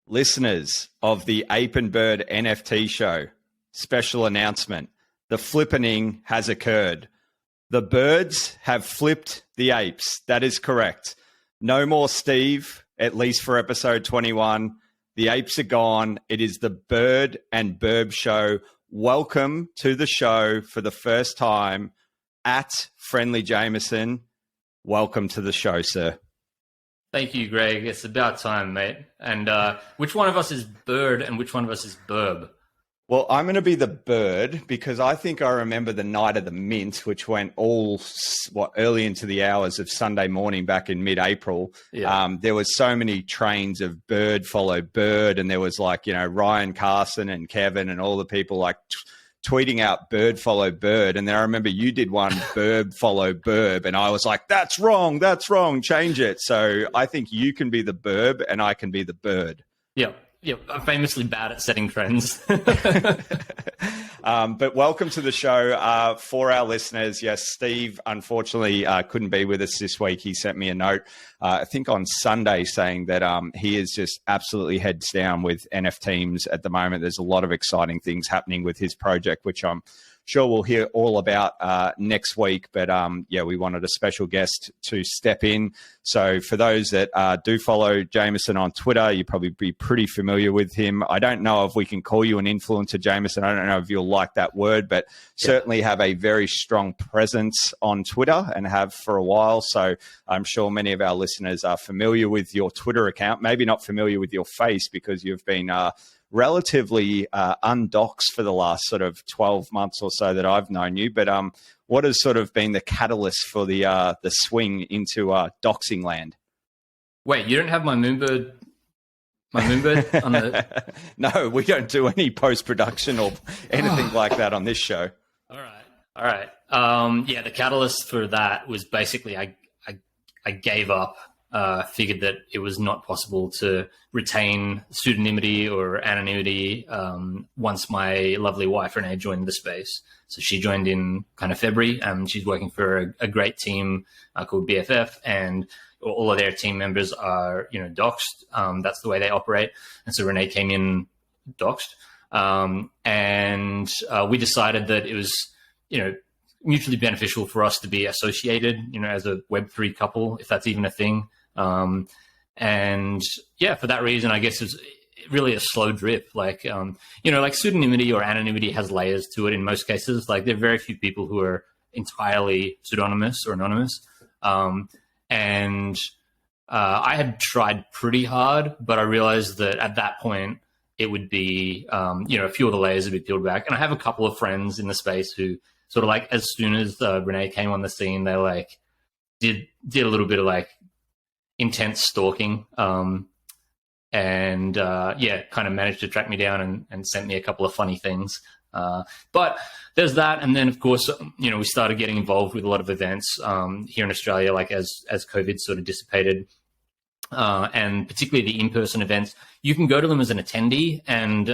Listeners of the Ape and Bird NFT show, special announcement. The flippening has occurred. The birds have flipped the apes. That is correct. No more Steve, at least for episode 21. The apes are gone. It is the Bird and Burb show. Welcome to the show for the first time at Friendly Jameson. Welcome to the show, sir. Thank you, Greg. It's about time, mate. And which one of us is Bird and which one of us is Burb? Well, I'm going to be the Bird because I think I remember the night of the Mint, which went early into the hours of Sunday morning back in mid-April. Yeah. There was so many trains of Bird follow Bird, and there was Ryan Carson and Kevin and all the people tweeting out Bird follow Bird. And then I remember you did one Burb follow Burb, and I was like, that's wrong, change it. So I think you can be the Burb and I can be the Bird. Yep. I'm famously bad at setting trends. But welcome to the show. For our listeners, yes, Steve unfortunately couldn't be with us this week. He sent me a note, I think on Sunday, saying that he is just absolutely heads down with NFTs at the moment. There's a lot of exciting things happening with his project, which I'm sure we'll hear all about next week. But we wanted a special guest to step in. So for those that do follow Jameson on Twitter, you'll probably be pretty familiar with him. I don't know if we can call you an influencer, Jameson. I don't know if you'll like that word, but certainly have a very strong presence on Twitter and have for a while. So I'm sure many of our listeners are familiar with your Twitter account, maybe not familiar with your face because you've been relatively undoxed for the last sort of 12 months or so that I've known you. But what has sort of been the catalyst for the swing into doxing land? Wait, you don't have my Moonbird on the... No, we don't do any post-production or anything like that on this show. All right. The catalyst for that was basically I gave up. Figured that it was not possible to retain pseudonymity or anonymity once my lovely wife Renee joined the space. So she joined in kind of February, and she's working for a great team called BFF, and all of their team members are doxed. That's the way they operate. And so Renee came in doxed, and we decided that it was mutually beneficial for us to be associated as a Web3 couple, if that's even a thing. For that reason, I guess it's really a slow drip. Like pseudonymity or anonymity has layers to it in most cases. Like there are very few people who are entirely pseudonymous or anonymous. I had tried pretty hard, but I realized that at that point it would be, a few of the layers would be peeled back. And I have a couple of friends in the space who sort of as soon as Renee came on the scene, they did a little bit of intense stalking, kind of managed to track me down and sent me a couple of funny things. But there's that. And then of course, we started getting involved with a lot of events, here in Australia, as COVID sort of dissipated, and particularly the in-person events, you can go to them as an attendee and,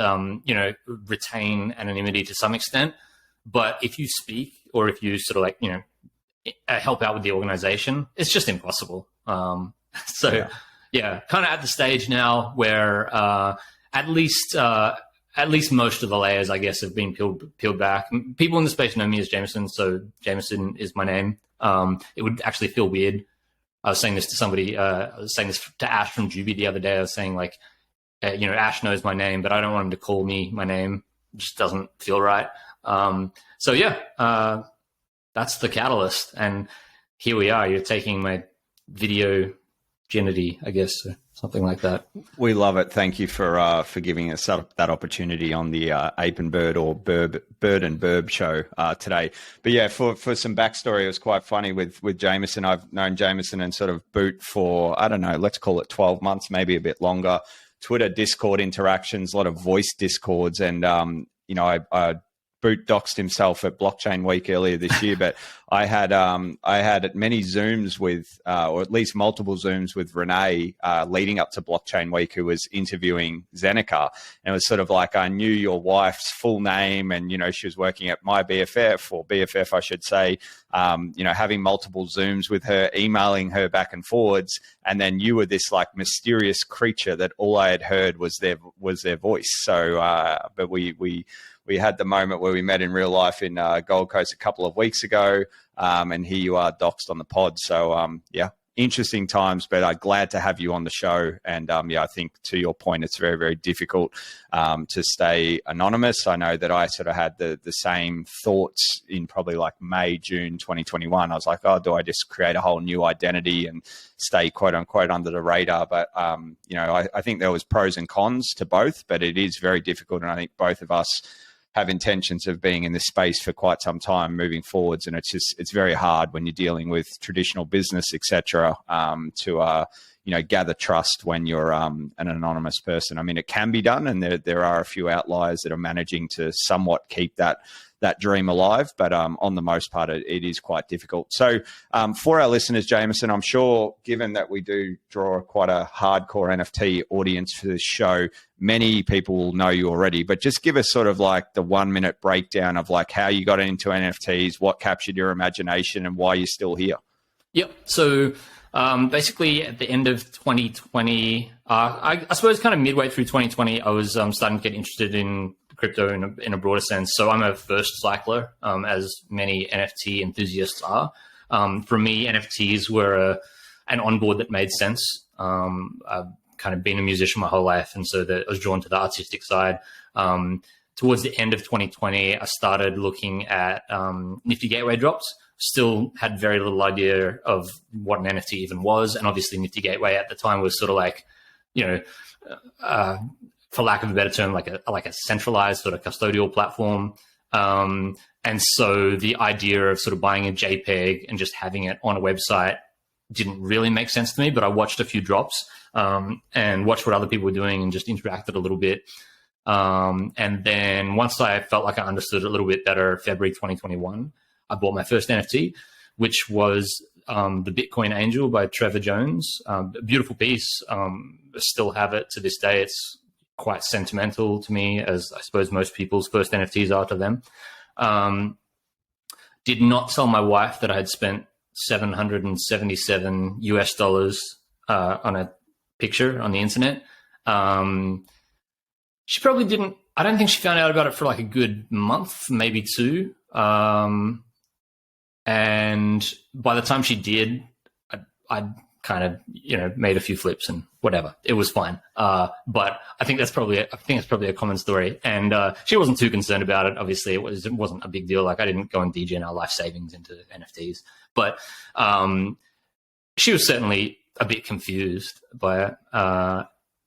retain anonymity to some extent. But if you speak or if you sort of help out with the organization, it's just impossible. Kind of at the stage now where at least most of the layers, I guess, have been peeled back. People in the space know me as Jameson, so Jameson is my name. It would actually feel weird. I was saying this to somebody. I was saying this to Ash from Juby the other day. I was saying Ash knows my name, but I don't want him to call me my name. It just doesn't feel right. That's the catalyst. And here we are. You're taking my video virginity, I guess, or something like that. We love it. Thank you for giving us that opportunity on the Ape and Bird or Bird and Burb show today. But yeah, for some backstory, it was quite funny with Jameson. I've known Jameson and sort of Boot for, I don't know, let's call it 12 months, maybe a bit longer. Twitter, Discord interactions, a lot of voice discords, and I Boot doxed himself at Blockchain Week earlier this year, but I had many Zooms with, or at least multiple Zooms with Renee leading up to Blockchain Week, who was interviewing Zeneca. And it was sort of like, I knew your wife's full name, and, you know, she was working at my BFF, or BFF, I should say, you know, having multiple Zooms with her, emailing her back and forwards. And then you were this like mysterious creature that all I had heard was their voice. So, but we had the moment where we met in real life in Gold Coast a couple of weeks ago, and here you are doxed on the pod. So, yeah, interesting times, but glad to have you on the show. And yeah, I think to your point, it's very, very difficult to stay anonymous. I know that I sort of had the same thoughts in probably like May, June 2021. I was like, oh, do I just create a whole new identity and stay quote unquote under the radar? But, you know, I think there was pros and cons to both, but it is very difficult. And I think both of us have intentions of being in this space for quite some time moving forwards, and it's very hard when you're dealing with traditional business, etc., to you know, gather trust when you're an anonymous person. I mean, it can be done, and there are a few outliers that are managing to somewhat keep that dream alive, but on the most part, it is quite difficult. So for our listeners, Jameson, I'm sure, given that we do draw quite a hardcore NFT audience for this show, many people will know you already, but just give us sort of like the 1 minute breakdown of like how you got into NFTs, what captured your imagination, and why you're still here. Yep. So basically at the end of 2020, I suppose kind of midway through 2020, I was starting to get interested in crypto in a broader sense. So I'm a first cycler, as many NFT enthusiasts are. For me, NFTs were an onboard that made sense. I've kind of been a musician my whole life, and so I was drawn to the artistic side. Towards the end of 2020, I started looking at Nifty Gateway drops. Still had very little idea of what an NFT even was, and obviously Nifty Gateway at the time was sort of like, you know, for lack of a better term, like a centralized sort of custodial platform. And so the idea of sort of buying a JPEG and just having it on a website didn't really make sense to me, but I watched a few drops and watched what other people were doing and just interacted a little bit. And then once I felt like I understood it a little bit better, February 2021, I bought my first NFT, which was The Bitcoin Angel by Trevor Jones. A beautiful piece. I still have it to this day. It's quite sentimental to me, as I suppose most people's first NFTs are to them. Did not tell my wife that I had spent $777 on a picture on the internet. She probably didn't. I don't think she found out about it for like a good month, maybe two. And by the time she did, I'd kind of, you know, made a few flips and whatever. It was fine. But I think that's probably a common story. And she wasn't too concerned about it. Obviously, it wasn't a big deal. Like, I didn't go and DGen our life savings into NFTs. But she was certainly a bit confused by it.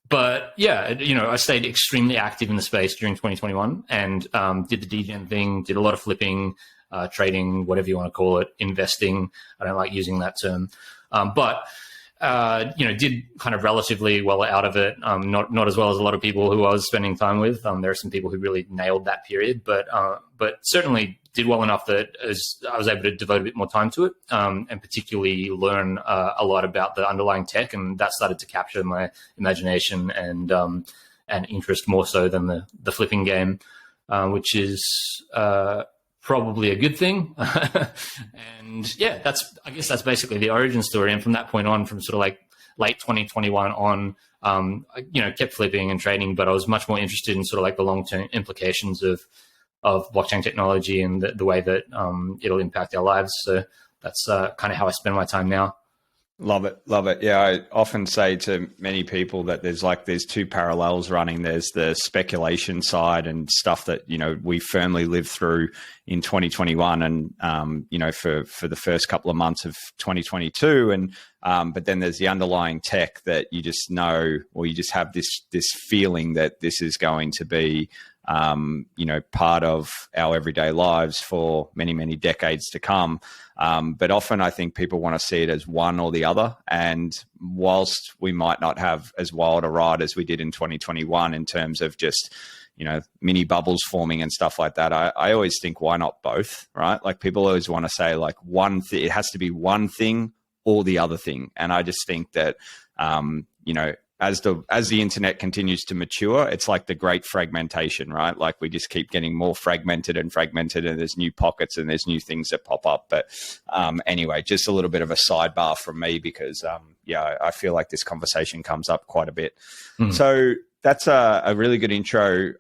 But yeah, you know, I stayed extremely active in the space during 2021 and did the DGen thing, did a lot of flipping, trading, whatever you want to call it, investing. I don't like using that term. But you know, did kind of relatively well out of it. Not as well as a lot of people who I was spending time with. There are some people who really nailed that period, but certainly did well enough that I was able to devote a bit more time to it, and particularly learn a lot about the underlying tech, and that started to capture my imagination and interest more so than the flipping game, which is probably a good thing. And yeah, I guess that's basically the origin story. And from that point on, from sort of like late 2021 on, you know, kept flipping and trading, but I was much more interested in sort of like the long-term implications of blockchain technology and the way that it'll impact our lives. So that's kind of how I spend my time now. Love it. Love it. Yeah. I often say to many people that there's two parallels running. There's the speculation side and stuff that, you know, we firmly lived through in 2021 and, you know, for the first couple of months of 2022. And, but then there's the underlying tech that you just know, or you just have this feeling that this is going to be, part of our everyday lives for many, many decades to come. But often I think people want to see it as one or the other. And whilst we might not have as wild a ride as we did in 2021 in terms of just, mini bubbles forming and stuff like that, I always think, why not both, right? Like people always want to say like it has to be one thing or the other thing. And I just think that, as the internet continues to mature, it's like the great fragmentation, right? Like we just keep getting more fragmented, and there's new pockets and there's new things that pop up. But anyway, just a little bit of a sidebar from me because, I feel like this conversation comes up quite a bit. So that's a really good intro,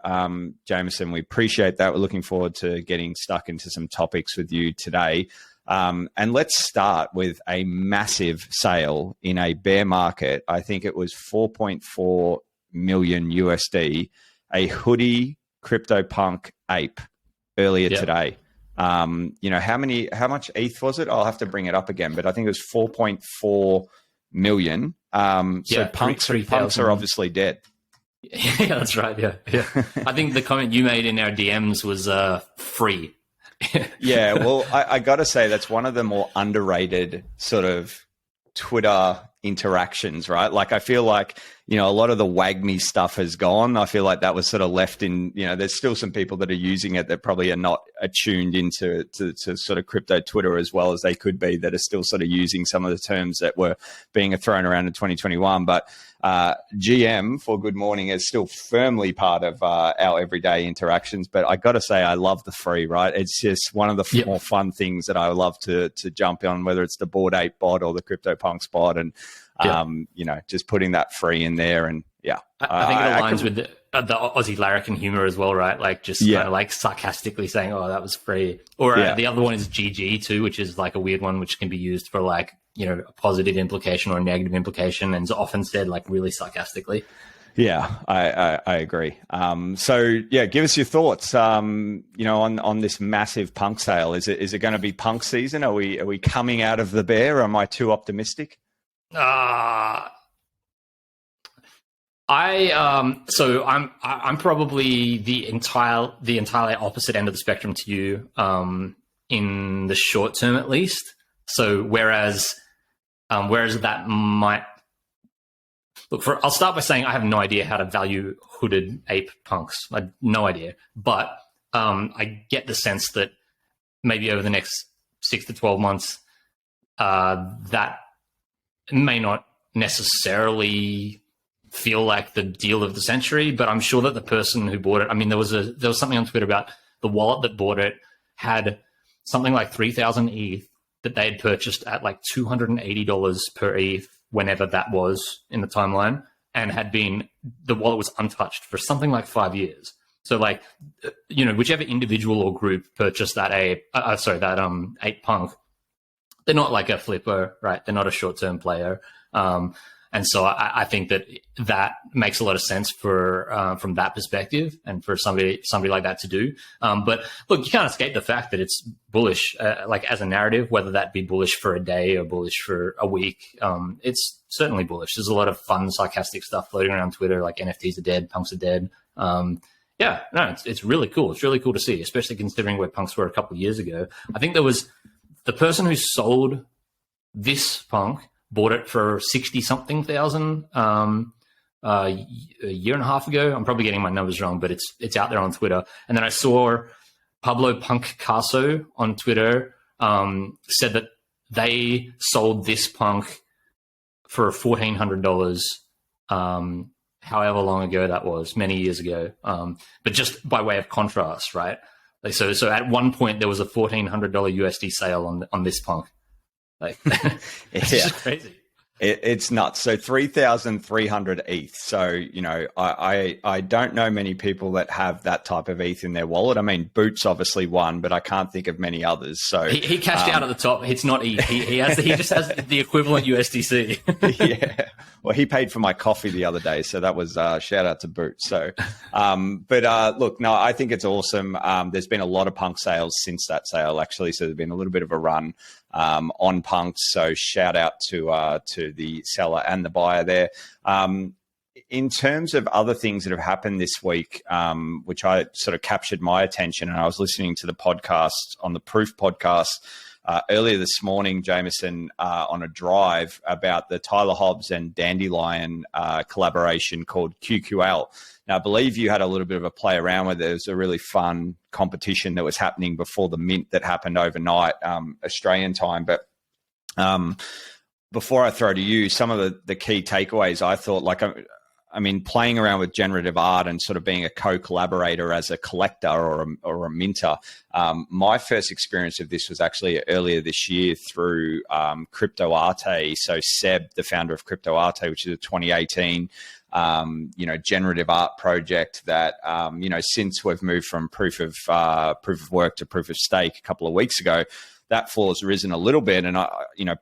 Jameson. We appreciate that. We're looking forward to getting stuck into some topics with you today. And let's start with a massive sale in a bear market. I think it was 4.4 million USD, a hoodie CryptoPunk ape earlier today. How much ETH was it? I'll have to bring it up again, but I think it was 4.4 million. So punks are obviously dead. Yeah, that's right. Yeah. I think the comment you made in our DMs was free. Yeah, well, I got to say that's one of the more underrated sort of Twitter interactions, right? Like I feel like, a lot of the WAGMI stuff has gone. I feel like that was sort of left in, there's still some people that are using it that probably are not attuned into to sort of crypto Twitter as well as they could be, that are still sort of using some of the terms that were being thrown around in 2021. But GM for Good Morning is still firmly part of our everyday interactions. But I got to say, I love the free, right? It's just one of the more fun things that I love to jump on, whether it's the Bored Ape bot or the CryptoPunks bot. And just putting that free in there. And I think it aligns with the Aussie larrikin humor as well, right? Like just kind of like sarcastically saying, oh, that was free. Or the other one is GG too, which is like a weird one, which can be used for like, a positive implication or a negative implication, and is often said like really sarcastically. Yeah, I agree. Give us your thoughts, on this massive punk sale. Is it going to be punk season? Are we coming out of the bear? Or am I too optimistic? I'm probably the entirely opposite end of the spectrum to you, in the short term at least. So whereas that might look I'll start by saying I have no idea how to value hooded ape punks. I have no idea, but I get the sense that maybe over the next 6 to 12 months, that may not necessarily feel like the deal of the century, but I'm sure that the person who bought it, I mean, there was something on Twitter about the wallet that bought it had something like 3,000 ETH that they had purchased at like $280 per ETH whenever that was in the timeline, and the wallet was untouched for something like 5 years. So like, whichever individual or group purchased that ape punk, they're not like a flipper, right? They're not a short-term player. And so I think that makes a lot of sense from that perspective, and for somebody like that to do. But look, you can't escape the fact that it's bullish, like as a narrative, whether that be bullish for a day or bullish for a week. It's certainly bullish. There's a lot of fun, sarcastic stuff floating around Twitter, like NFTs are dead, punks are dead. It's really cool. It's really cool to see, especially considering where punks were a couple of years ago. I think there was the person who sold this punk bought it for 60-something thousand a year and a half ago. I'm probably getting my numbers wrong, but it's out there on Twitter. And then I saw Pablo Punk Caso on Twitter said that they sold this punk for $1,400, however long ago that was, many years ago. But just by way of contrast, right? Like, so at one point there was a $1,400 USD sale on this punk. Like, it's just crazy. It's nuts. So 3,300 ETH. So, I don't know many people that have that type of ETH in their wallet. I mean, Boots obviously won, but I can't think of many others. So he cashed out at the top. It's not ETH. He just has the equivalent USDC. Yeah. Well, he paid for my coffee the other day, so that was shout out to Boots. So, look, no, I think it's awesome. There's been a lot of punk sales since that sale, actually. So there's been a little bit of a run on punks. So shout out to the seller and the buyer there. in terms of other things that have happened this week, which I sort of captured my attention, and I was listening to the podcast on the Proof podcast earlier this morning, Jameson, on a drive about the Tyler Hobbs and Dandelion collaboration called QQL. Now, I believe you had a little bit of a play around with it. It was a really fun competition that was happening before the mint that happened overnight, Australian time. But before I throw to you, some of the key takeaways I thought, like, I mean, playing around with generative art and sort of being a co-collaborator as a collector or a minter. My first experience of this was actually earlier this year through Crypto Arte. So Seb, the founder of Crypto Arte, which is a 2018, generative art project that, since we've moved from proof of work to proof of stake a couple of weeks ago, that floor has risen a little bit. And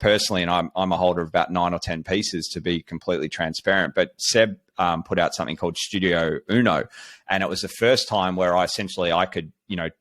personally, and I'm a holder of about 9 or 10 pieces, to be completely transparent. But Seb put out something called Studio Uno, and it was the first time where I could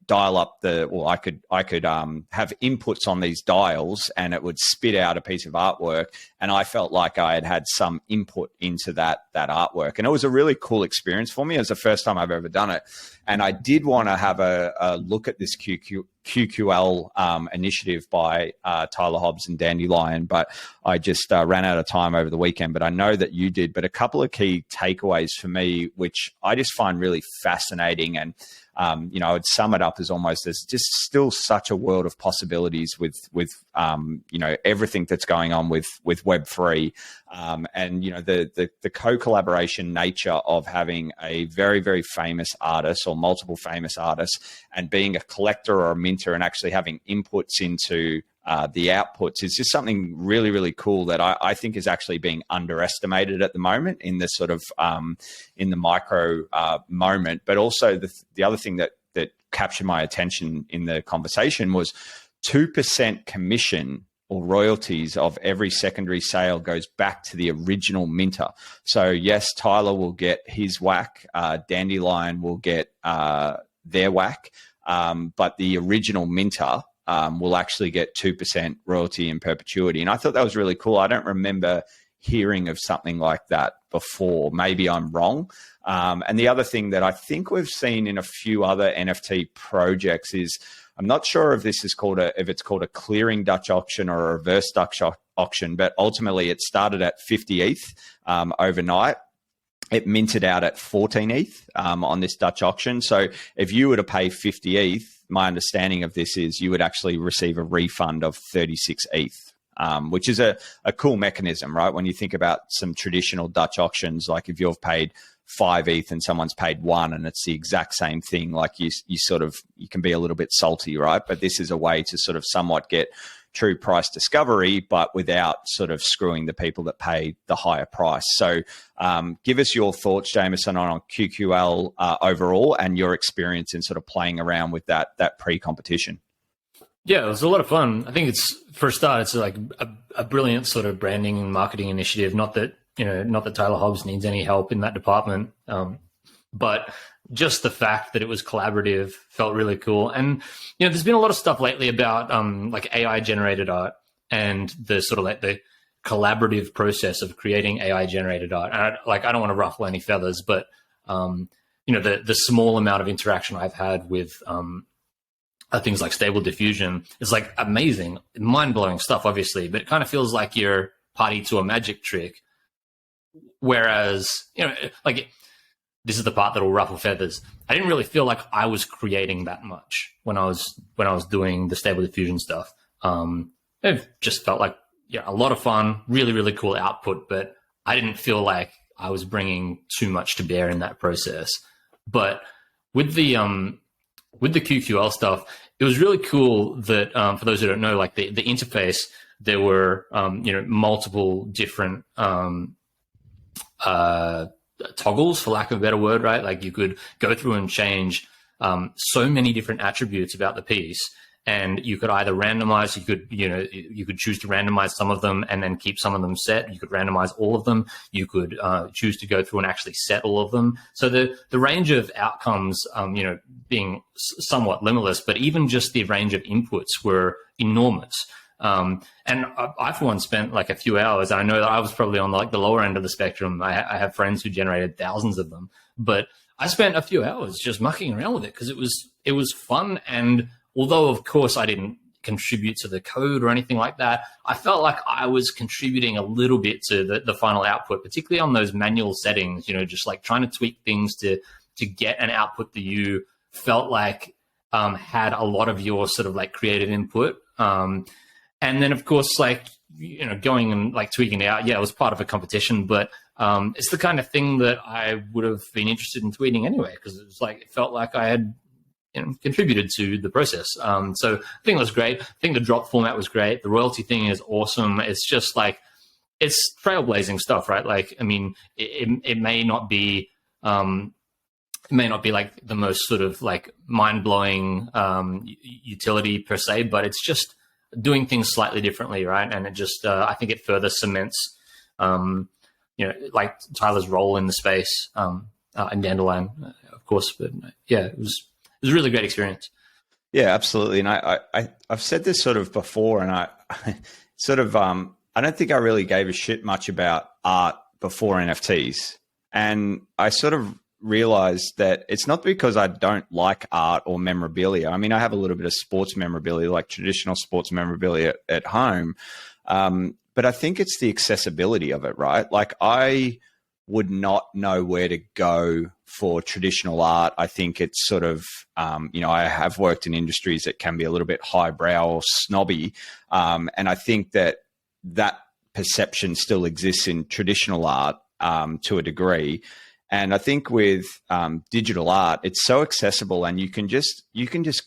dial up I could have inputs on these dials, and it would spit out a piece of artwork, and I felt like I had some input into that artwork, and it was a really cool experience for me. It was the first time I've ever done it, and I did want to have a look at this QQL initiative by Tyler Hobbs and Dandelion, but I just ran out of time over the weekend. But I know that you did. But a couple of key takeaways for me, which I just find really fascinating, and I would sum it up as almost as just still such a world of possibilities with everything that's going on with Web3, and the co-collaboration nature of having a very, very famous artist or multiple famous artists and being a collector or a minter and actually having inputs into the outputs is just something really, really cool that I think is actually being underestimated at the moment in the sort of in the micro moment. But also the other thing that captured my attention in the conversation was 2% commission or royalties of every secondary sale goes back to the original minter. So yes, Tyler will get his whack, Dandelion will get their whack, but the original minter will actually get 2% royalty in perpetuity. And I thought that was really cool. I don't remember hearing of something like that before. Maybe I'm wrong. And the other thing that I think we've seen in a few other NFT projects is, I'm not sure if this is if it's called a clearing Dutch auction or a reverse Dutch auction, but ultimately it started at 50 ETH overnight. It minted out at 14 ETH on this Dutch auction. So if you were to pay 50 ETH, my understanding of this is you would actually receive a refund of 36 ETH, which is a cool mechanism, right? When you think about some traditional Dutch auctions, like if you've paid 5 ETH and someone's paid 1 and it's the exact same thing, like you can be a little bit salty, right? But this is a way to sort of somewhat get true price discovery, but without sort of screwing the people that pay the higher price. So give us your thoughts, Jameson, on QQL overall and your experience in sort of playing around with that pre-competition. Yeah, it was a lot of fun. I think for a start, it's like a brilliant sort of branding and marketing initiative. Not that Tyler Hobbs needs any help in that department, but just the fact that it was collaborative felt really cool. And there's been a lot of stuff lately about like AI generated art and the sort of like the collaborative process of creating AI generated art. And I don't want to ruffle any feathers, but the small amount of interaction I've had with things like Stable Diffusion is like amazing, mind blowing stuff, obviously, but it kind of feels like you're party to a magic trick. Whereas, this is the part that will ruffle feathers. I didn't really feel like I was creating that much when I was doing the Stable Diffusion stuff. It just felt like a lot of fun, really, really cool output, but I didn't feel like I was bringing too much to bear in that process. But with the QQL stuff, it was really cool that for those who don't know, like the interface, there were multiple different toggles, for lack of a better word, right? Like you could go through and change so many different attributes about the piece, and you could either randomize, you could choose to randomize some of them and then keep some of them set. You could randomize all of them. You could choose to go through and actually set all of them. So the range of outcomes, being somewhat limitless, but even just the range of inputs were enormous. And I, for one, spent like a few hours. I know that I was probably on like the lower end of the spectrum. I have friends who generated thousands of them, but I spent a few hours just mucking around with it because it was fun. And although, of course, I didn't contribute to the code or anything like that, I felt like I was contributing a little bit to the final output, particularly on those manual settings, just like trying to tweak things to get an output that you felt like had a lot of your sort of like creative input. And then, of course, like, going and like tweaking it out. Yeah, it was part of a competition, but it's the kind of thing that I would have been interested in tweeting anyway, because it felt like I had contributed to the process. So I think it was great. I think the drop format was great. The royalty thing is awesome. It's just like, it's trailblazing stuff, right? Like, I mean, it may not be, like the most sort of like mind-blowing utility per se, but it's just doing things slightly differently, right? And it just, I think it further cements, like Tyler's role in the space, and Dandelion, of course. But yeah, it was a really great experience. Yeah, absolutely. And I've said this sort of before, and I sort of, I don't think I really gave a shit much about art before NFTs. And I sort of realized that it's not because I don't like art or memorabilia. I mean, I have a little bit of sports memorabilia, like traditional sports memorabilia at home. But I think it's the accessibility of it, right? Like, I would not know where to go for traditional art. I think it's sort of, I have worked in industries that can be a little bit highbrow or snobby. And I think that perception still exists in traditional art to a degree. And I think with digital art, it's so accessible, and you can just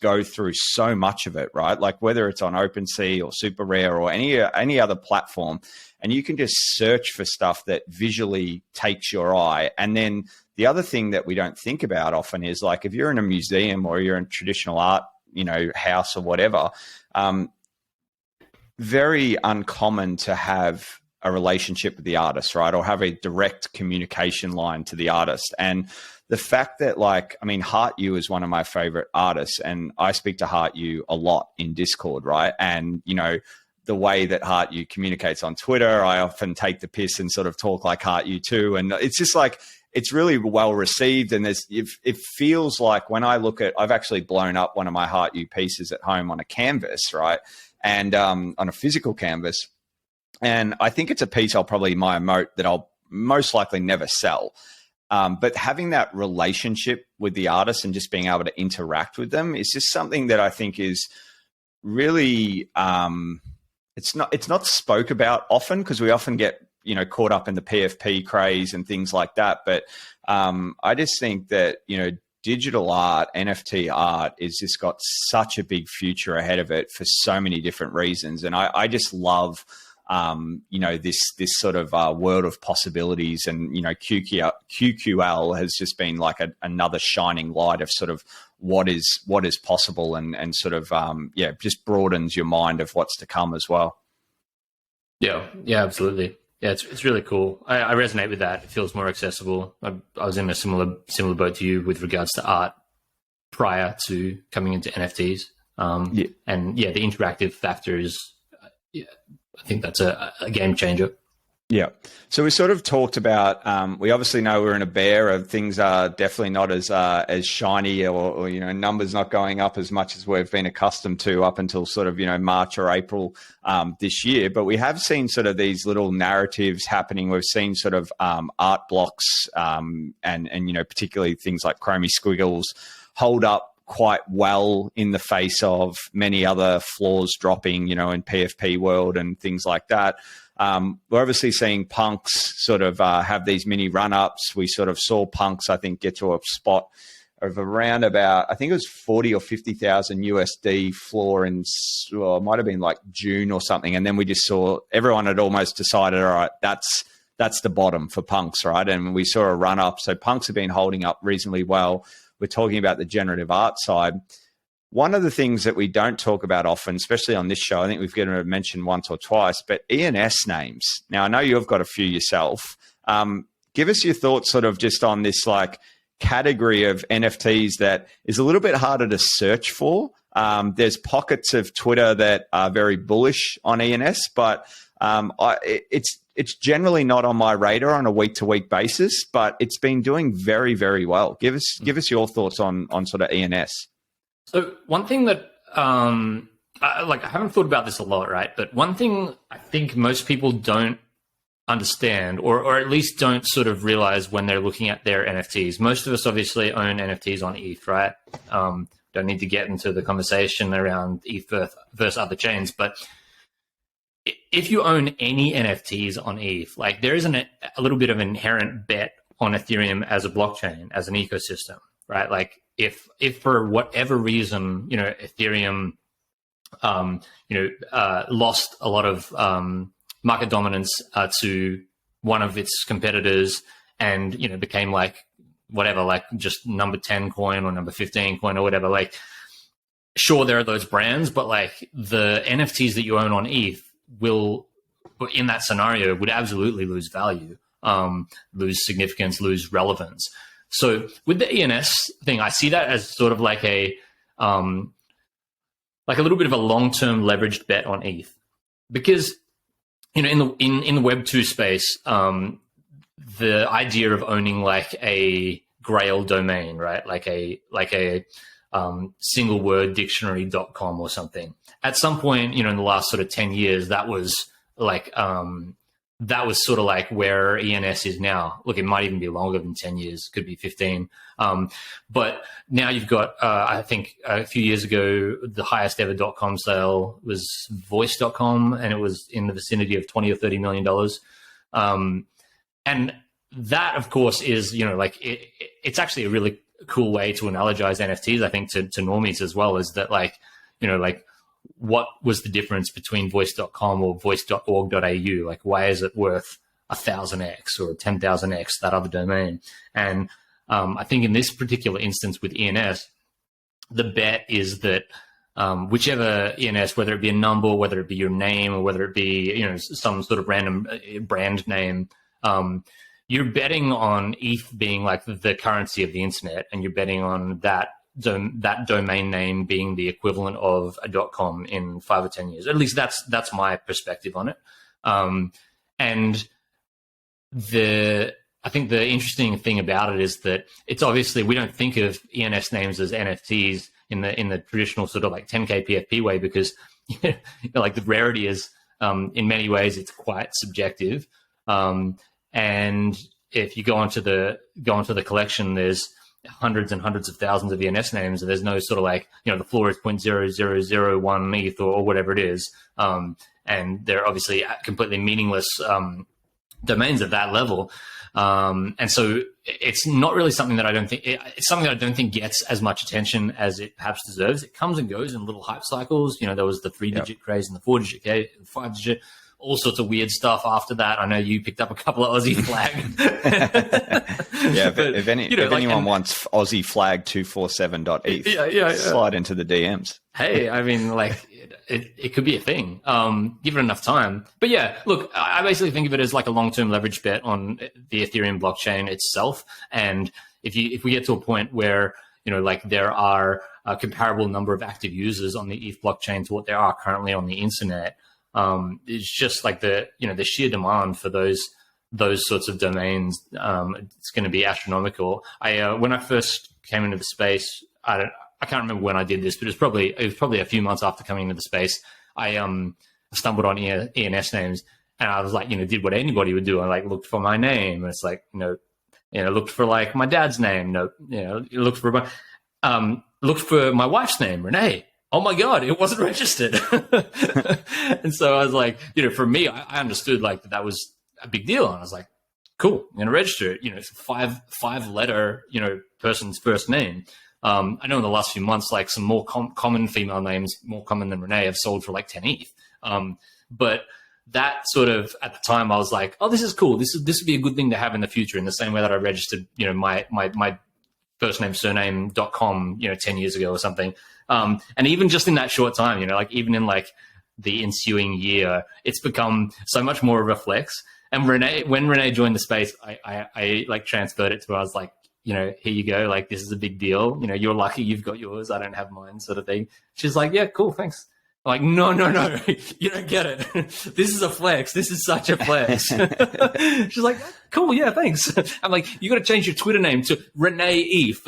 go through so much of it, right? Like whether it's on OpenSea or Super Rare or any other platform, and you can just search for stuff that visually takes your eye. And then the other thing that we don't think about often is, like, if you're in a museum or you're in traditional art, house or whatever, very uncommon to have a relationship with the artist, right? Or have a direct communication line to the artist. And the fact that, like, I mean, Heart You is one of my favorite artists, and I speak to Heart You a lot in Discord, right? And, the way that Heart You communicates on Twitter, I often take the piss and sort of talk like Heart You too. And it's just like, it's really well received. And it feels like when I look at, I've actually blown up one of my Heart You pieces at home on a canvas, right? And on a physical canvas. And I think it's a piece I'll probably my emote that I'll most likely never sell. But having that relationship with the artist and just being able to interact with them is just something that I think is really, it's not spoke about often, because we often get, caught up in the PFP craze and things like that. But I just think that, digital art, NFT art, is just got such a big future ahead of it for so many different reasons. And I just love, this sort of world of possibilities. And, QQL has just been like another shining light of sort of what is possible, and sort of, just broadens your mind of what's to come as well. Yeah, absolutely. Yeah, it's really cool. I resonate with that. It feels more accessible. I was in a similar boat to you with regards to art prior to coming into NFTs. And the interactive factor is, I think that's a game changer. Yeah. So we sort of talked about, we obviously know we're in a bear of things are definitely not as shiny or numbers not going up as much as we've been accustomed to up until sort of, March or April this year. But we have seen sort of these little narratives happening. We've seen sort of art blocks and particularly things like Chromie Squiggles hold up quite well in the face of many other floors dropping, in PFP world and things like that. We're obviously seeing punks sort of have these mini run-ups. We sort of saw punks, I think, get to a spot of around about, I think it was 40 or 50,000 USD floor in, well, it might have been like June or something. And then we just saw everyone had almost decided, all right, that's the bottom for punks, right? And we saw a run-up. So punks have been holding up reasonably well. We're talking about the generative art side. One of the things that we don't talk about often, especially on this show, I think we've given a mention once or twice, but ENS names. Now, I know you've got a few yourself. Give us your thoughts sort of just on this like category of NFTs that is a little bit harder to search for, There's pockets of Twitter that are very bullish on ENS, but it's generally not on my radar on a week-to-week basis, but it's been doing very, very well. Give us your thoughts on sort of ENS. So one thing that I haven't thought about this a lot, right? But one thing I think most people don't understand, or at least don't sort of realize when they're looking at their NFTs. Most of us obviously own NFTs on ETH, right? Don't need to get into the conversation around ETH versus other chains, but if you own any NFTs on ETH, like there is a little bit of inherent bet on Ethereum as a blockchain, as an ecosystem, right? Like if for whatever reason, Ethereum, lost a lot of market dominance to one of its competitors, and became like whatever, like just number 10 coin or number 15 coin or whatever. Like, sure, there are those brands, but like the NFTs that you own on ETH will, in that scenario, would absolutely lose value, lose significance, lose relevance. So with the ENS thing, I see that as sort of like a little bit of a long-term leveraged bet on ETH, because in the Web 2 space, the idea of owning like a Grail domain, right, like a single word dictionary.com or something. At some point, in the last sort of 10 years, that was sort of like where ENS is now. Look, it might even be longer than 10 years, could be 15. But now you've got, I think a few years ago, the highest ever .com sale was voice.com, and it was in the vicinity of $20 or $30 million. And that, of course, is, it's actually a really cool way to analogize NFTs, I think, to normies as well, is that what was the difference between voice.com or voice.org.au? Like, why is it worth 1,000x or 10,000x that other domain? And I think in this particular instance with ENS, the bet is that whichever ENS, whether it be a number, whether it be your name, or whether it be some sort of random brand name, you're betting on ETH being like the currency of the internet, and you're betting on that domain name being the equivalent of a .com in 5 or 10 years. At least that's my perspective on it. And I think the interesting thing about it is that it's obviously, we don't think of ENS names as NFTs in the traditional sort of like 10K PFP way, because like the rarity is, in many ways, it's quite subjective. And if you go onto the collection, there's hundreds and hundreds of thousands of ENS names, and there's no sort of like, the floor is 0.0001 ETH or whatever it is. And they're obviously completely meaningless domains at that level. And so it's not really something that it's something that I don't think gets as much attention as it perhaps deserves. It comes and goes in little hype cycles. There was the 3-digit craze and the 4-digit, 5-digit, all sorts of weird stuff after that. I know you picked up a couple of Aussie flag. Yeah, if anyone wants Aussie flag 247.eth, slide into the DMs. Hey, I mean, like, it could be a thing. Give it enough time. But yeah, look, I basically think of it as like a long-term leverage bet on the Ethereum blockchain itself. And if we get to a point where, like there are a comparable number of active users on the ETH blockchain to what there are currently on the internet, it's just like the sheer demand for those sorts of domains, it's going to be astronomical. When I first came into the space, I can't remember when I did this, but it was probably a few months after coming into the space. I stumbled on ENS names, and I was like, did what anybody would do. I like looked for my name, and it's like, looked for like my dad's name. No, looked for my wife's name, Renee. Oh my God, it wasn't registered. And so I was like, for me, I understood like that was a big deal. And I was like, cool, I'm going to register it. It's a five letter, person's first name. I know in the last few months, like some more common female names, more common than Renee, have sold for like 10 ETH. But that sort of, at the time, I was like, oh, this is cool. This would be a good thing to have in the future, in the same way that I registered, my first name, surname.com, 10 years ago or something. And even just in that short time, like even in like the ensuing year, it's become so much more of a flex. And when Renee joined the space, I like transferred it to her. I was like, here you go. Like, this is a big deal. You're lucky you've got yours. I don't have mine, sort of thing. She's like, yeah, cool, thanks. I'm like, no, you don't get it. This is a flex. This is such a flex. She's like, cool, yeah, thanks. I'm like, you got to change your Twitter name to Renee Eve.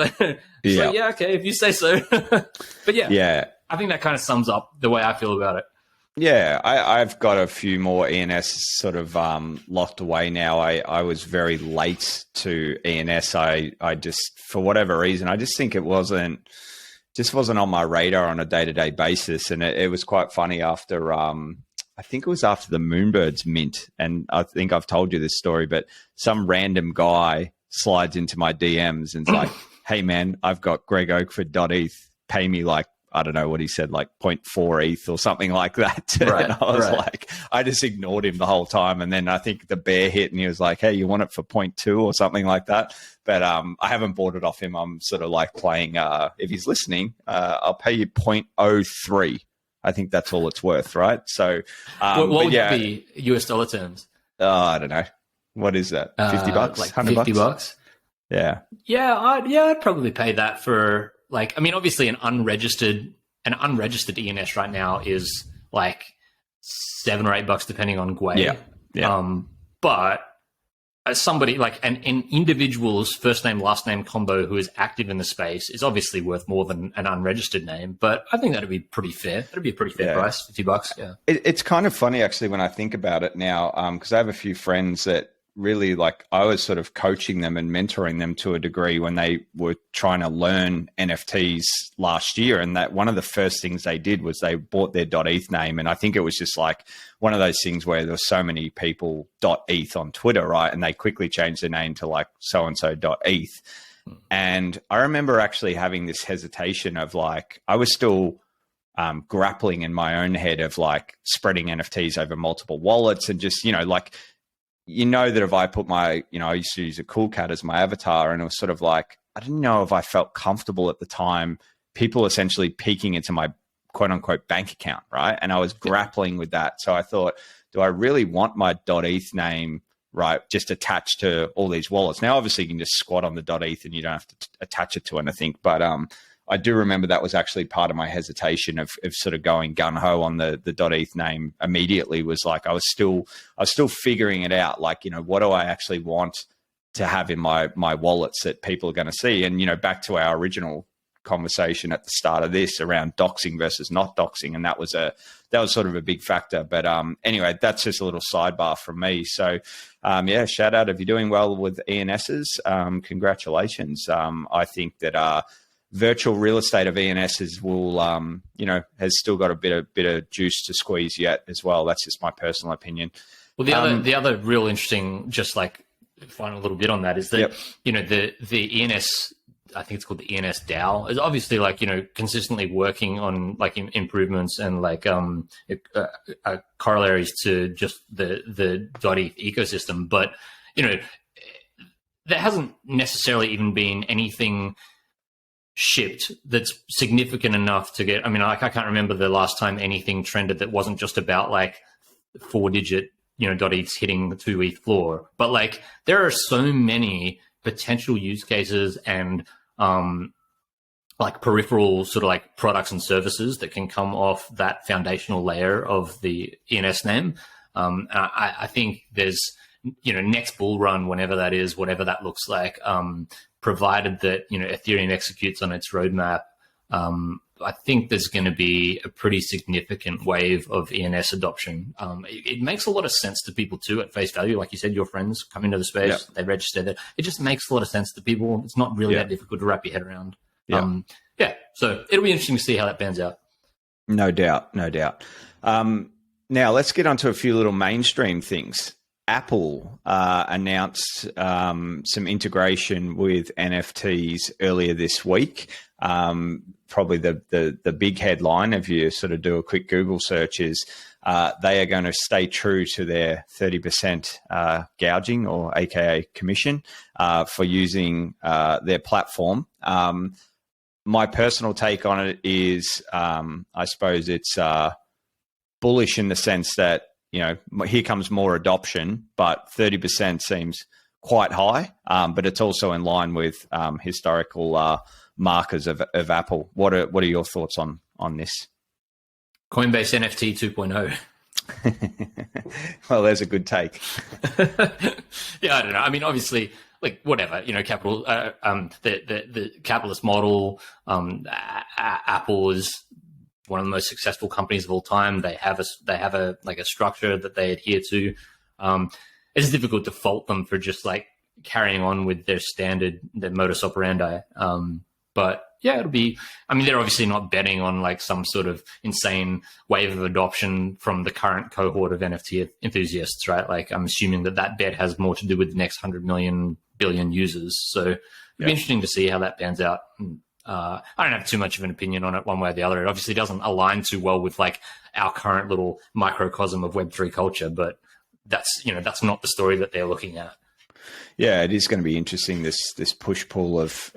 She's like, yeah, okay, if you say so. But yeah, I think that kind of sums up the way I feel about it. Yeah, I've got a few more ENS sort of locked away now. I was very late to ENS. I just, for whatever reason, I just think it wasn't on my radar on a day-to-day basis. And it was quite funny after, I think it was after the Moonbirds mint. And I think I've told you this story, but some random guy slides into my DMs and's like, hey man, I've got GregOakford.eth, pay me like, I don't know what he said, like 0.4 ETH or something like that. Right, and I was like, I just ignored him the whole time. And then I think the bear hit and he was like, hey, you want it for 0.2 or something like that. But I haven't bought it off him. I'm sort of like playing, if he's listening, I'll pay you 0.03. I think that's all it's worth, right? So what would that be US dollar terms? I don't know. What is that? $50? Like $50? Yeah. Yeah, I'd probably pay that for, like, I mean, obviously an unregistered ENS right now is like $7 or $8 depending on Gwei. Yeah. But as somebody like an individual's first name, last name combo who is active in the space is obviously worth more than an unregistered name. But I think that'd be pretty fair. That'd be a pretty fair price, $50. Yeah. It's kind of funny actually when I think about it now, because I have a few friends that really, like, I was sort of coaching them and mentoring them to a degree when they were trying to learn NFTs last year. And that one of the first things they did was they bought their .eth name. And I think it was just like one of those things where there were so many people .eth on Twitter, right? And they quickly changed their name to like so-and-so .eth. And I remember actually having this hesitation of like, I was still grappling in my own head of like spreading NFTs over multiple wallets and just, like, that if I put my, I used to use a Cool Cat as my avatar, and it was sort of like, I didn't know if I felt comfortable at the time, people essentially peeking into my quote unquote bank account, right? And I was grappling with that. So I thought, do I really want my .eth name, right, just attached to all these wallets? Now, obviously you can just squat on the .eth and you don't have to attach it to anything. But I do remember that was actually part of my hesitation of sort of going gun ho on the .eth name immediately. Was like, I was still figuring it out. Like, what do I actually want to have in my wallets that people are going to see? And, back to our original conversation at the start of this around doxing versus not doxing. And that was sort of a big factor. But anyway, that's just a little sidebar from me. So shout out if you're doing well with ENSs. Congratulations. I think that, virtual real estate of ENSs will, has still got a bit of juice to squeeze yet as well. That's just my personal opinion. Well, the other real interesting, just like final little bit on that is that, the ENS, I think it's called the ENS DAO, is obviously like, consistently working on like improvements and like corollaries to just the .eth ecosystem. But, there hasn't necessarily even been anything shipped that's significant enough to get, I can't remember the last time anything trended that wasn't just about like 4-digit, .eths hitting the 2 ETH floor. But like, there are so many potential use cases and like peripheral sort of like products and services that can come off that foundational layer of the ENS name. I think there's, next bull run, whenever that is, whatever that looks like, provided that, Ethereum executes on its roadmap, I think there's going to be a pretty significant wave of ENS adoption. It makes a lot of sense to people too at face value. Like you said, your friends come into the space, they register that. It just makes a lot of sense to people. It's not really that difficult to wrap your head around. So it'll be interesting to see how that pans out. No doubt. Now let's get onto a few little mainstream things. Apple announced some integration with NFTs earlier this week. Probably the big headline, if you sort of do a quick Google search, is they are going to stay true to their 30% gouging, or AKA commission, for using their platform. My personal take on it is, I suppose it's bullish in the sense that, here comes more adoption, but 30% seems quite high, but it's also in line with historical markers of Apple. What are your thoughts on this? Coinbase NFT 2.0. Well, there's a good take. Yeah, I don't know. I mean, obviously, like whatever, capital, the capitalist model. Apple is one of the most successful companies of all time. They have a structure that they adhere to. It's difficult to fault them for just like carrying on with their modus operandi. But yeah, it'll be, I mean, they're obviously not betting on like some sort of insane wave of adoption from the current cohort of NFT enthusiasts, right? Like I'm assuming that bet has more to do with the next 100 million billion users. So it'll be interesting to see how that pans out. I don't have too much of an opinion on it one way or the other. It obviously doesn't align too well with like our current little microcosm of Web3 culture, but that's not the story that they're looking at. Yeah, it is going to be interesting, this push-pull of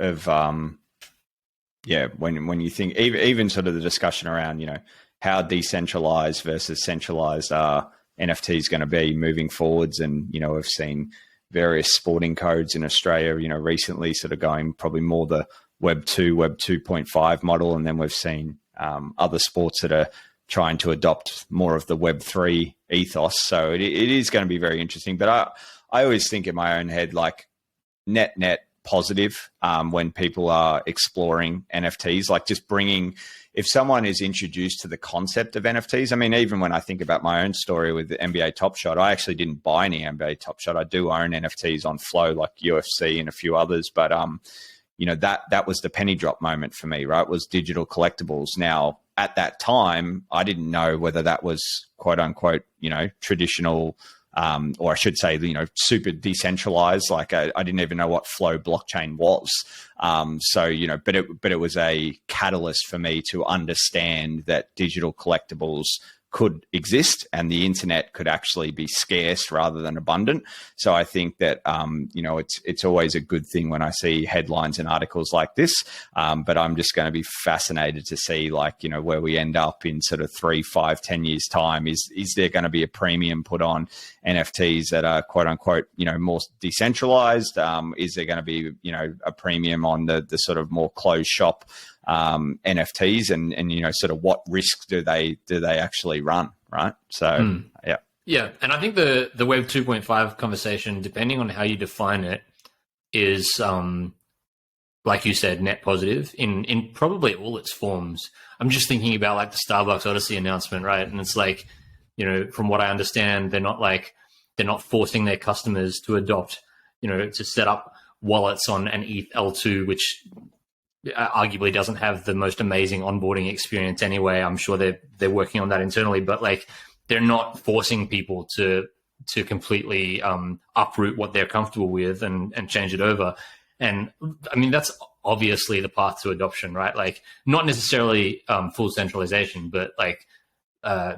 when you think even sort of the discussion around, how decentralized versus centralized are NFTs going to be moving forwards. And, we've seen various sporting codes in Australia, recently sort of going probably more the Web 2, Web 2.5 model. And then we've seen other sports that are trying to adopt more of the Web 3 ethos. So it is going to be very interesting. But I always think in my own head, like net positive when people are exploring NFTs, like just bringing, if someone is introduced to the concept of NFTs, I mean, even when I think about my own story with the NBA Top Shot, I actually didn't buy any NBA Top Shot. I do own NFTs on Flow, like UFC and a few others, but that was the penny drop moment for me, right? Was digital collectibles. Now, at that time, I didn't know whether that was quote unquote, traditional, or I should say, super decentralized. Like I didn't even know what Flow blockchain was. But it was a catalyst for me to understand that digital collectibles could exist and the internet could actually be scarce rather than abundant. So I think that, it's always a good thing when I see headlines and articles like this. But I'm just going to be fascinated to see where we end up in sort of 3, 5, 10 years time. Is there going to be a premium put on NFTs that are quote unquote, more decentralized? Is there going to be, a premium on the sort of more closed shop NFTs and sort of what risks do they actually run, right? So yeah, and I think the Web 2.5 conversation, depending on how you define it, is like you said, net positive in probably all its forms. I'm just thinking about like the Starbucks Odyssey announcement, right? And it's like, from what I understand, they're not forcing their customers to adopt, to set up wallets on an ETH L2, which arguably doesn't have the most amazing onboarding experience anyway. I'm sure they're working on that internally, but like they're not forcing people to completely uproot what they're comfortable with and change it over. And I mean, that's obviously the path to adoption, right? Like not necessarily full centralization, but like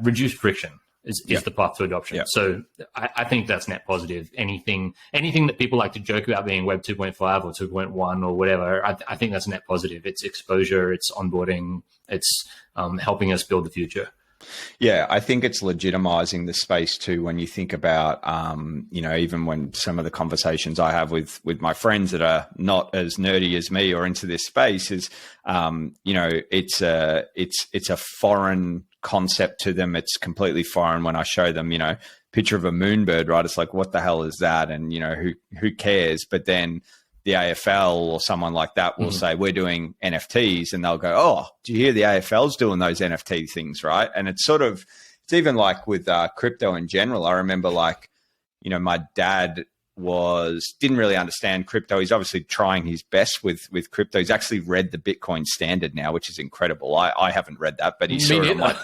reduced friction is the path to adoption. Yeah. So I think that's net positive. Anything that people like to joke about being Web 2.5 or 2.1 or whatever, I think that's net positive. It's exposure, it's onboarding, it's helping us build the future. Yeah, I think it's legitimizing the space too. When you think about, even when some of the conversations I have with my friends that are not as nerdy as me or into this space is, it's a foreign concept to them. It's completely foreign when I show them, picture of a moonbird, right? It's like, what the hell is that? And, who cares? But then the AFL or someone like that will say, we're doing NFTs, and they'll go, oh, do you hear the AFL's doing those NFT things, right? And it's even like with crypto in general. I remember my dad didn't really understand crypto. He's obviously trying his best with crypto. He's actually read the Bitcoin Standard now, which is incredible. I haven't read that, but he saw it on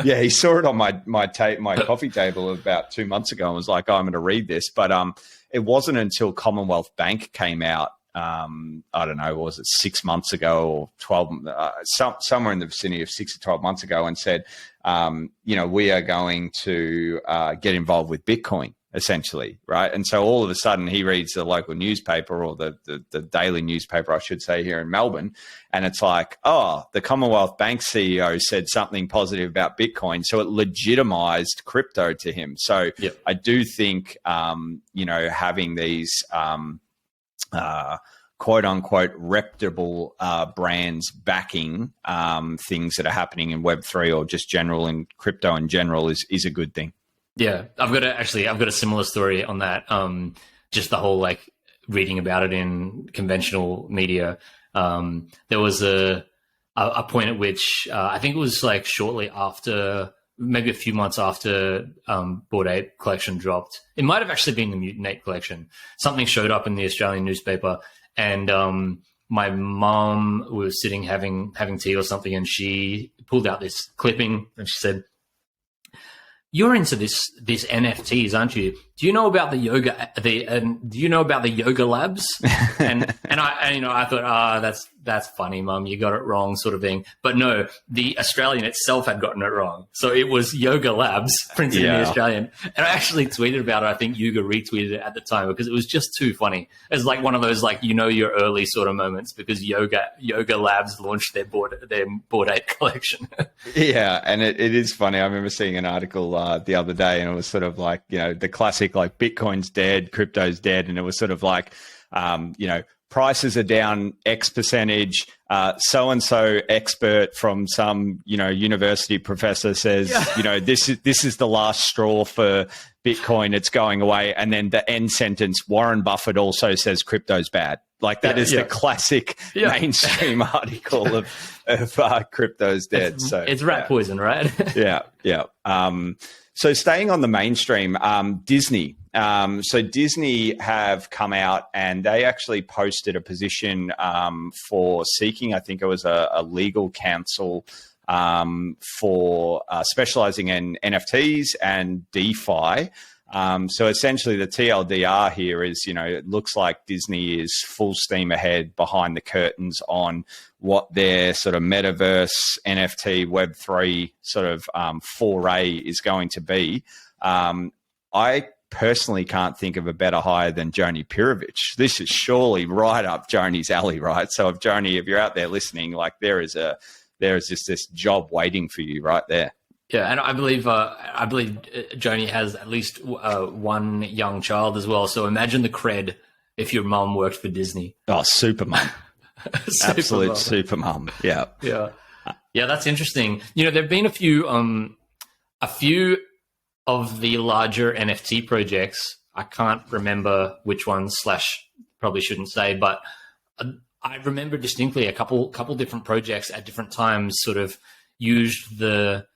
he saw it on my coffee table about 2 months ago and was like, oh, I'm going to read this. But it wasn't until Commonwealth Bank came out, I don't know, was it 6 months ago or 12, somewhere in the vicinity of 6 to 12 months ago, and said, we are going to get involved with Bitcoin essentially, right? And so all of a sudden he reads the local newspaper, or the daily newspaper, I should say, here in Melbourne, and it's like, oh, the Commonwealth Bank CEO said something positive about Bitcoin, so it legitimized crypto to him. So Yep. I do think, having these quote unquote reputable brands backing things that are happening in Web3 or just general in crypto in general is a good thing. Yeah, I've got a similar story on that. Just the whole like reading about it in conventional media. There was a point at which I think it was like shortly after, maybe a few months after Bored Ape collection dropped. It might have actually been the Mutant Ape collection. Something showed up in the Australian newspaper, and my mom was sitting having tea or something, and she pulled out this clipping and she said, "You're into these NFTs, aren't you? Do you know about the yoga? Do you know about the yoga labs?" And I thought, that's funny, Mum. You got it wrong, sort of thing. But no, the Australian itself had gotten it wrong. So it was Yoga Labs printed in the Australian. And I actually tweeted about it. I think Yuga retweeted it at the time because it was just too funny. It's like one of those like your early sort of moments, because Yoga Labs launched their Bored Ape collection. Yeah, and it is funny. I remember seeing an article the other day, and it was sort of like, the classic like Bitcoin's dead, crypto's dead, and it was sort of like, prices are down X percentage. So-and-so expert from some, university professor says, this is the last straw for Bitcoin. It's going away. And then the end sentence, Warren Buffett also says crypto's bad. Like that is the classic mainstream article of crypto's dead. It's rat poison, right? Yeah. So staying on the mainstream, Disney. So Disney have come out and they actually posted a position for seeking, I think it was a legal counsel for specializing in NFTs and DeFi. So essentially the TLDR here is, it looks like Disney is full steam ahead behind the curtains on what their sort of metaverse, NFT, Web3 sort of foray is going to be. I personally can't think of a better hire than Joni Pirovich. This is surely right up Joni's alley, right? So if Joni, if you're out there listening, like there is just this job waiting for you right there. Yeah, and I believe Joni has at least one young child as well. So imagine the cred if your mum worked for Disney. Oh, super mum. Absolute super mum. Yeah. Yeah, that's interesting. There've been a few of the larger NFT projects. I can't remember which ones, / probably shouldn't say, but I remember distinctly a couple different projects at different times sort of used the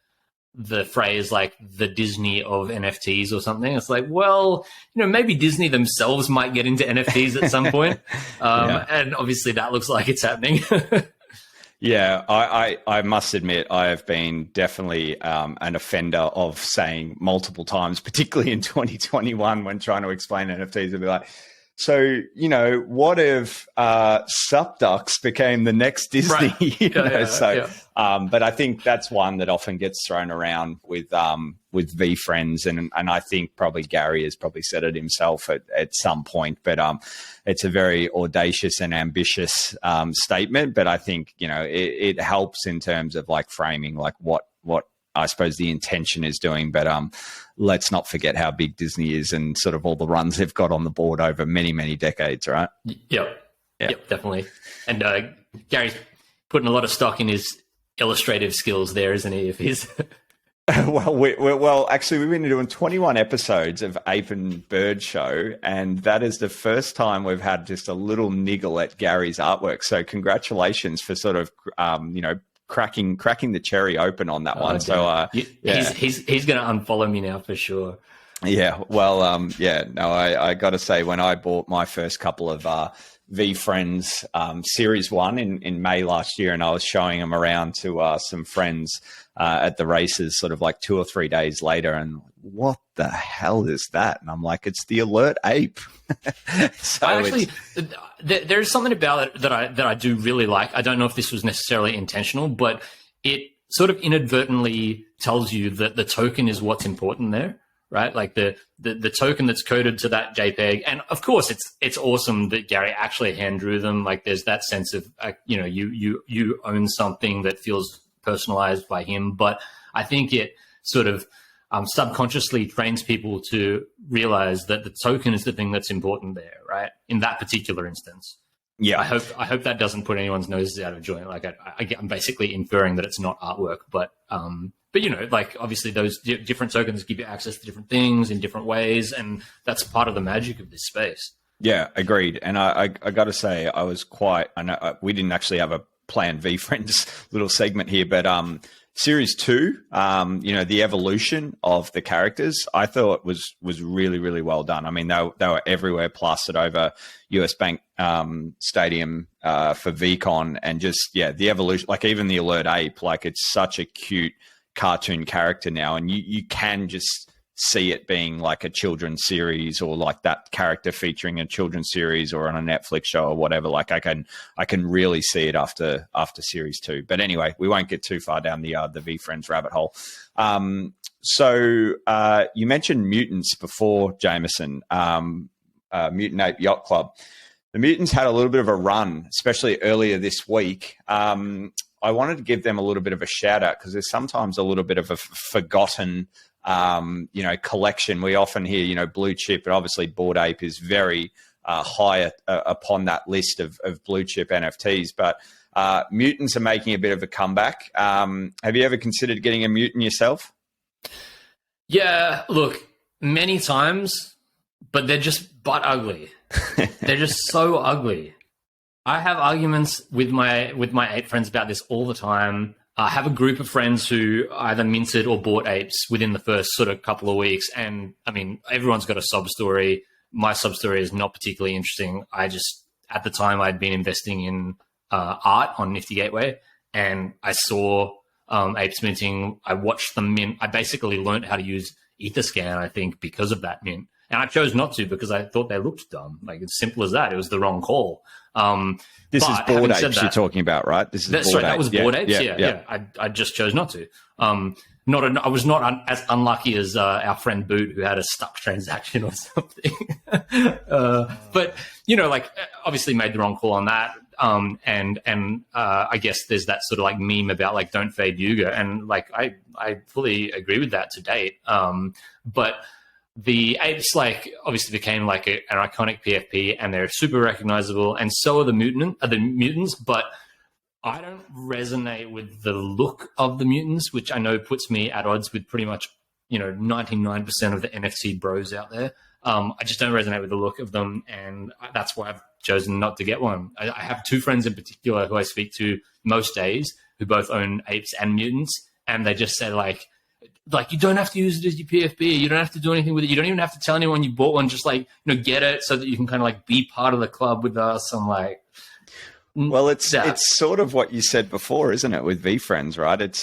phrase like the Disney of NFTs or something. It's like, well, maybe Disney themselves might get into NFTs at some point. And obviously that looks like it's happening. Yeah, I must admit I have been definitely an offender of saying multiple times, particularly in 2021 when trying to explain NFTs, and be like, so, what if Supducks became the next Disney? Right. But I think that's one that often gets thrown around with V friends, and I think probably Gary has probably said it himself at some point. But it's a very audacious and ambitious statement. But I think it helps in terms of like framing like what I suppose the intention is doing. But let's not forget how big Disney is and sort of all the runs they've got on the board over many, many decades, right? Yep, definitely. And Gary's putting a lot of stock in his illustrative skills there, isn't he? If he's well, actually, we've been doing 21 episodes of Ape and Bird Show, and that is the first time we've had just a little niggle at Gary's artwork. So congratulations for sort of, cracking the cherry open on that one. Damn. So he's going to unfollow me now for sure. Yeah. Well, I got to say, when I bought my first couple of V Friends Series 1 in May last year, and I was showing them around to some friends at the races sort of like 2 or 3 days later, and what the hell is that? And I'm like, it's the alert ape. So there's something about it that I do really like. I don't know if this was necessarily intentional, but it sort of inadvertently tells you that the token is what's important there. right? Like the token that's coded to that JPEG. And of course, it's awesome that Gary actually hand drew them. Like there's that sense of, you own something that feels personalized by him. But I think it sort of subconsciously trains people to realize that the token is the thing that's important there, right? In that particular instance. Yeah, I hope that doesn't put anyone's noses out of joint. Like I'm basically inferring that it's not artwork, but like obviously those different tokens give you access to different things in different ways, and that's part of the magic of this space. Yeah, agreed. And I got to say, I was quite. I know we didn't actually have a planned VFriends little segment here, but Series 2, the evolution of the characters, I thought was really, really well done. I mean, they were everywhere, plastered over US Bank Stadium for VCon, and just, the evolution, like even the alert ape, like it's such a cute cartoon character now, and you can just see it being like a children's series, or like that character featuring a children's series or on a Netflix show or whatever. Like I can really see it after Series 2. But anyway, we won't get too far down the VFriends rabbit hole. So you mentioned Mutants before, Jameson, Mutant Ape Yacht Club. The Mutants had a little bit of a run, especially earlier this week. I wanted to give them a little bit of a shout out because there's sometimes a little bit of a forgotten collection. We often hear, blue chip, but obviously Bored Ape is very high upon that list of blue chip NFTs. But Mutants are making a bit of a comeback. Have you ever considered getting a mutant yourself? Yeah, look, many times, but they're just butt ugly. They're just so ugly. I have arguments with my ape friends about this all the time. I have a group of friends who either minted or bought apes within the first sort of couple of weeks. And I mean, everyone's got a sob story. My sob story is not particularly interesting. At the time, I'd been investing in art on Nifty Gateway, and I saw apes minting. I watched them mint. I basically learned how to use Etherscan, I think, because of that mint. And I chose not to because I thought they looked dumb. Like, it's simple as that. It was the wrong call. This is Bored Apes you're talking about, right? That was Bored Apes. Yeah. I just chose not to. I was not as unlucky as our friend Boot, who had a stuck transaction or something. But obviously made the wrong call on that. I guess there's that sort of like meme about like don't fade Yuga, and like I fully agree with that to date. But the apes obviously became like an iconic PFP, and they're super recognizable, and so are the mutants. But I don't resonate with the look of the mutants, which I know puts me at odds with pretty much 99% of the NFT bros out there. I just don't resonate with the look of them, and that's why I've chosen not to get one. I have two friends in particular who I speak to most days who both own apes and mutants, and they just say like you don't have to use it as your PFP. You don't have to do anything with it. You don't even have to tell anyone you bought one. Just get it so that you can kind of like be part of the club with us. I'm like, well, it's sort of what you said before, isn't it? With VFriends, right? It's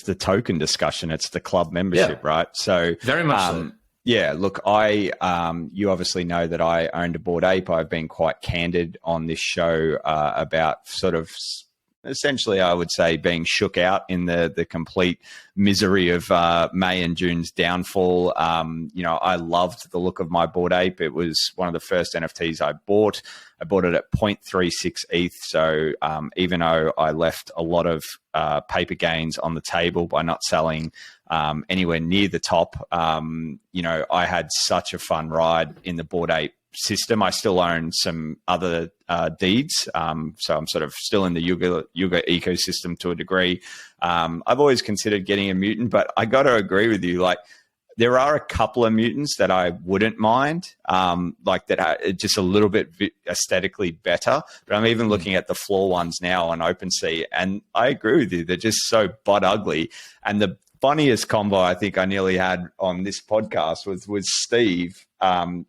the token discussion. It's the club membership, right? So very much so. Yeah, look, you obviously know that I owned a Bored Ape. I've been quite candid on this show about sort of essentially, I would say, being shook out in the complete misery of May and June's downfall. I loved the look of my Bored Ape. It was one of the first NFTs I bought. I bought it at 0.36 ETH. So even though I left a lot of paper gains on the table by not selling anywhere near the top, I had such a fun ride in the Bored Ape system. I still own some other deeds, so I'm sort of still in the Yuga ecosystem to a degree. I've always considered getting a mutant, but I got to agree with you. Like, there are a couple of mutants that I wouldn't mind, that are just a little bit aesthetically better. But I'm even looking at the floor ones now on OpenSea, and I agree with you. They're just so butt ugly. And the funniest combo I think I nearly had on this podcast was Steve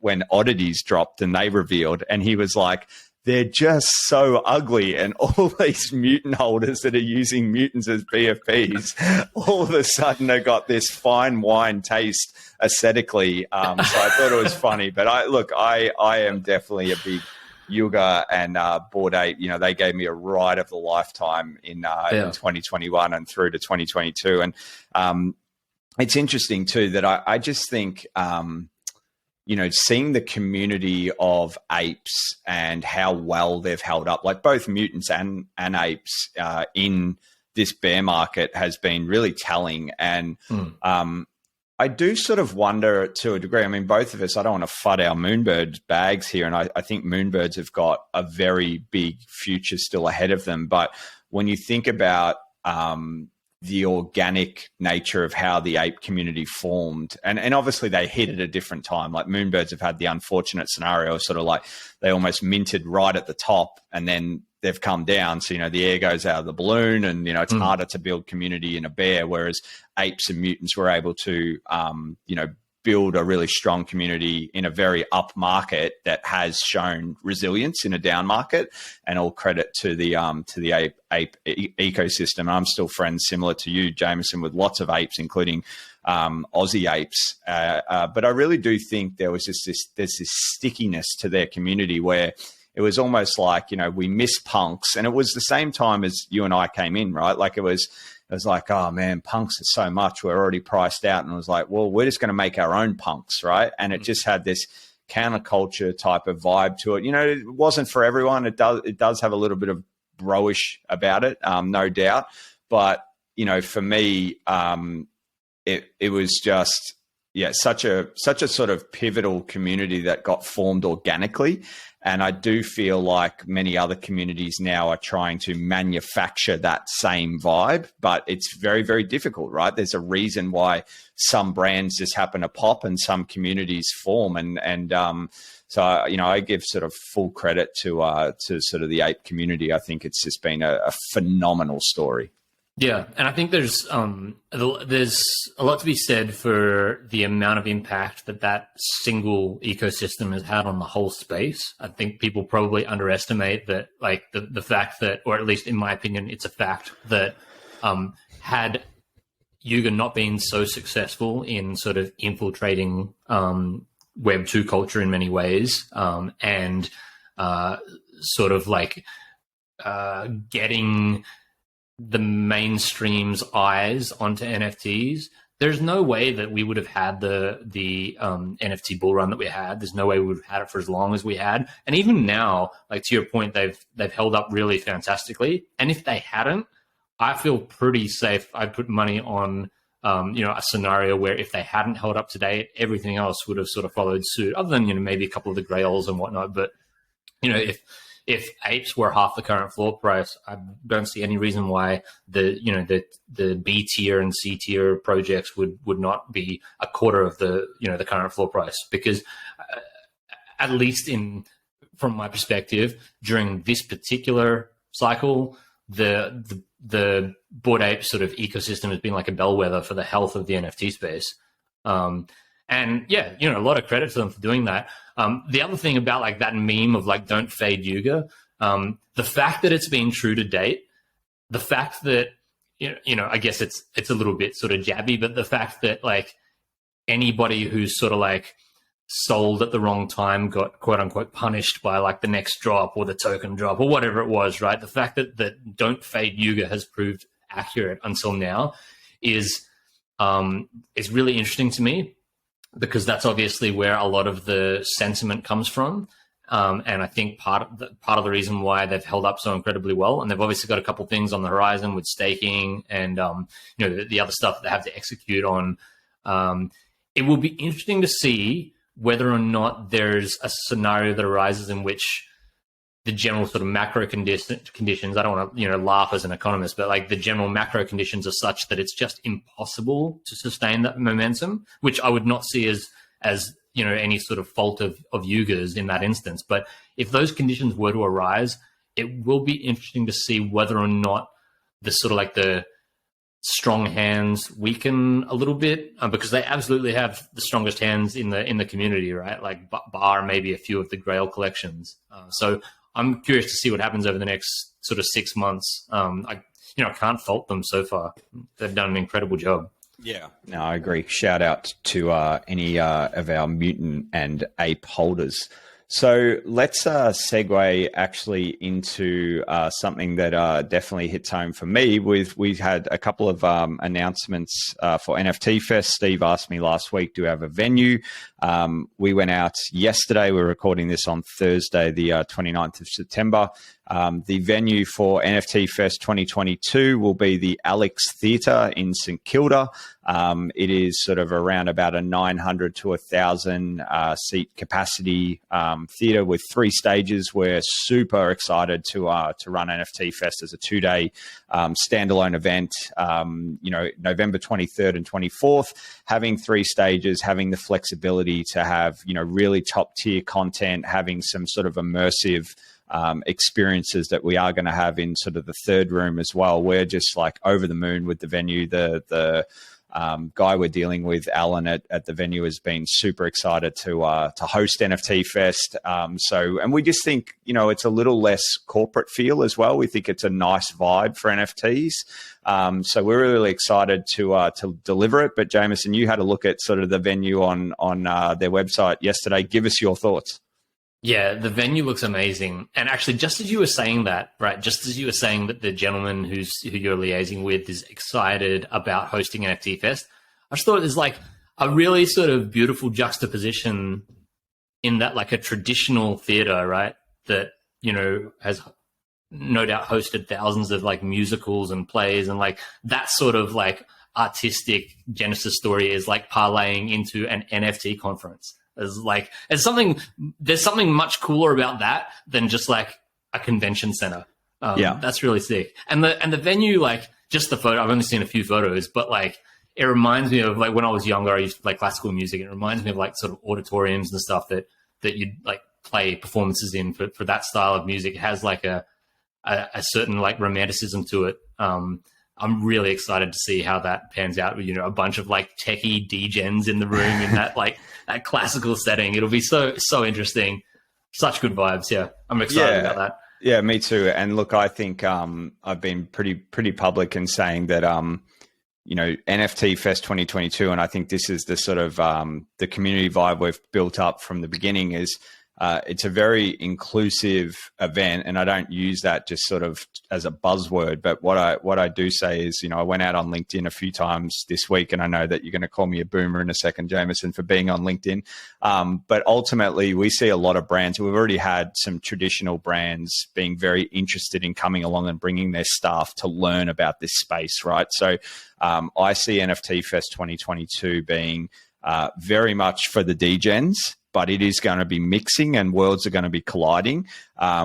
when Oddities dropped and they revealed, and he was like, they're just so ugly, and all these mutant holders that are using mutants as BFPs all of a sudden have got this fine wine taste aesthetically. So I thought it was funny, but I am definitely a big Yuga and Bored Ape. They gave me a ride of the lifetime in 2021 and through to 2022. And it's interesting too that I just think, seeing the community of apes and how well they've held up, like both mutants and apes in this bear market has been really telling. And I do sort of wonder to a degree, I mean, both of us, I don't want to FUD our Moonbird bags here. And I think Moonbirds have got a very big future still ahead of them. But when you think about the organic nature of how the ape community formed, and obviously they hit at a different time, like Moonbirds have had the unfortunate scenario, sort of like they almost minted right at the top and then they've come down. So, the air goes out of the balloon and, it's harder to build community in a bear, whereas apes and mutants were able to, build a really strong community in a very up market that has shown resilience in a down market. And all credit to the ape ecosystem. I'm still friends similar to you, Jameson, with lots of apes, including Aussie apes. But I really do think there's this stickiness to their community where it was almost like, we miss punks. And it was the same time as you and I came in, right? Like it was like, oh man, punks are so much, we're already priced out. And it was like, well, we're just going to make our own punks, right? And it just had this counterculture type of vibe to it. It wasn't for everyone. It does have a little bit of bro-ish about it, no doubt. But, for me, it was just, such a sort of pivotal community that got formed organically. And I do feel like many other communities now are trying to manufacture that same vibe, but it's very, very difficult, right? There's a reason why some brands just happen to pop and some communities form. So, I give sort of full credit to sort of the ape community. I think it's just been a phenomenal story. Yeah, and I think there's a lot to be said for the amount of impact that single ecosystem has had on the whole space. I think people probably underestimate that, like the fact that, or at least in my opinion, it's a fact that had Yuga not been so successful in sort of infiltrating Web 2 culture in many ways, and sort of like getting the mainstream's eyes onto NFTs, there's no way that we would have had the NFT bull run that we had. There's no way we would have had it for as long as we had. And even now, like to your point, they've held up really fantastically. And if they hadn't, I feel pretty safe. I'd put money on a scenario where if they hadn't held up to date, everything else would have sort of followed suit, other than maybe a couple of the grails and whatnot. But if apes were half the current floor price, I don't see any reason why the B tier and C tier projects would not be a quarter of the current floor price. Because at least from my perspective, during this particular cycle, the Bored Ape sort of ecosystem has been like a bellwether for the health of the NFT space. And yeah, a lot of credit to them for doing that. The other thing about like that meme of like, don't fade Yuga, the fact that it's been true to date, the fact that, I guess it's a little bit sort of jabby, but the fact that like anybody who's sort of like sold at the wrong time got quote unquote punished by like the next drop or the token drop or whatever it was, right? The fact that don't fade Yuga has proved accurate until now is really interesting to me, because that's obviously where a lot of the sentiment comes from. And I think part of the reason why they've held up so incredibly well, and they've obviously got a couple of things on the horizon with staking and, the other stuff that they have to execute on. It will be interesting to see whether or not there's a scenario that arises in which the general sort of macro conditions, I don't want to, laugh as an economist, but like the general macro conditions are such that it's just impossible to sustain that momentum, which I would not see as any sort of fault of Yuga's in that instance. But if those conditions were to arise, it will be interesting to see whether or not the sort of like the strong hands weaken a little bit, because they absolutely have the strongest hands in the community, right? Like bar maybe a few of the Grail collections. So I'm curious to see what happens over the next sort of 6 months. I can't fault them so far. They've done an incredible job. Yeah, no, I agree. Shout out to any of our mutant and ape holders. So let's segue actually into something that definitely hits home for me. We've had a couple of announcements for NFT Fest. Steve asked me last week, do we have a venue? We went out yesterday. We're recording this on Thursday, the 29th of September. The venue for NFT Fest 2022 will be the Alex Theatre in St Kilda. It is sort of around about a 900 to 1,000 seat capacity theatre with 3 stages. We're super excited to run NFT Fest as a 2-day standalone event. November 23rd and 24th, having 3 stages, having the flexibility to have really top tier content, having some sort of immersive experiences that we are going to have in sort of the third room as well. We're just like over the moon with the venue. The guy we're dealing with, Alan at the venue, has been super excited to host NFT Fest. And we just think it's a little less corporate feel as well. We think it's a nice vibe for NFTs. So we're really excited to deliver it. But Jameson, you had a look at sort of the venue on their website yesterday. Give us your thoughts. Yeah, the venue looks amazing. And actually, just as you were saying that, right, just as you were saying that the gentleman who you're liaising with is excited about hosting NFT Fest, I just thought there's like a really sort of beautiful juxtaposition in that, like a traditional theater, right, that, has no doubt hosted thousands of like musicals and plays, and like that sort of like artistic genesis story is like parlaying into an NFT conference. There's something much cooler about that than just like a convention center. That's really sick. And the venue, like just the photo, I've only seen a few photos, but like it reminds me of like when I was younger, I used to play classical music. It reminds me of like sort of auditoriums and stuff that you'd like play performances in for that style of music. It has like a certain like romanticism to it. I'm really excited to see how that pans out with, a bunch of like techie degens in the room in that like that classical setting. It'll be so interesting. Such good vibes. Yeah. I'm excited about that. Yeah, me too. And look, I think I've been pretty public in saying that NFT Fest 2022, and I think this is the sort of the community vibe we've built up from the beginning, is it's a very inclusive event, and I don't use that just sort of as a buzzword. But what I do say is, I went out on LinkedIn a few times this week, and I know that you're going to call me a boomer in a second, Jameson, for being on LinkedIn. But ultimately, we see a lot of brands. We've already had some traditional brands being very interested in coming along and bringing their staff to learn about this space, right? So I see NFT Fest 2022 being very much for the degens, but it is going to be mixing and worlds are going to be colliding.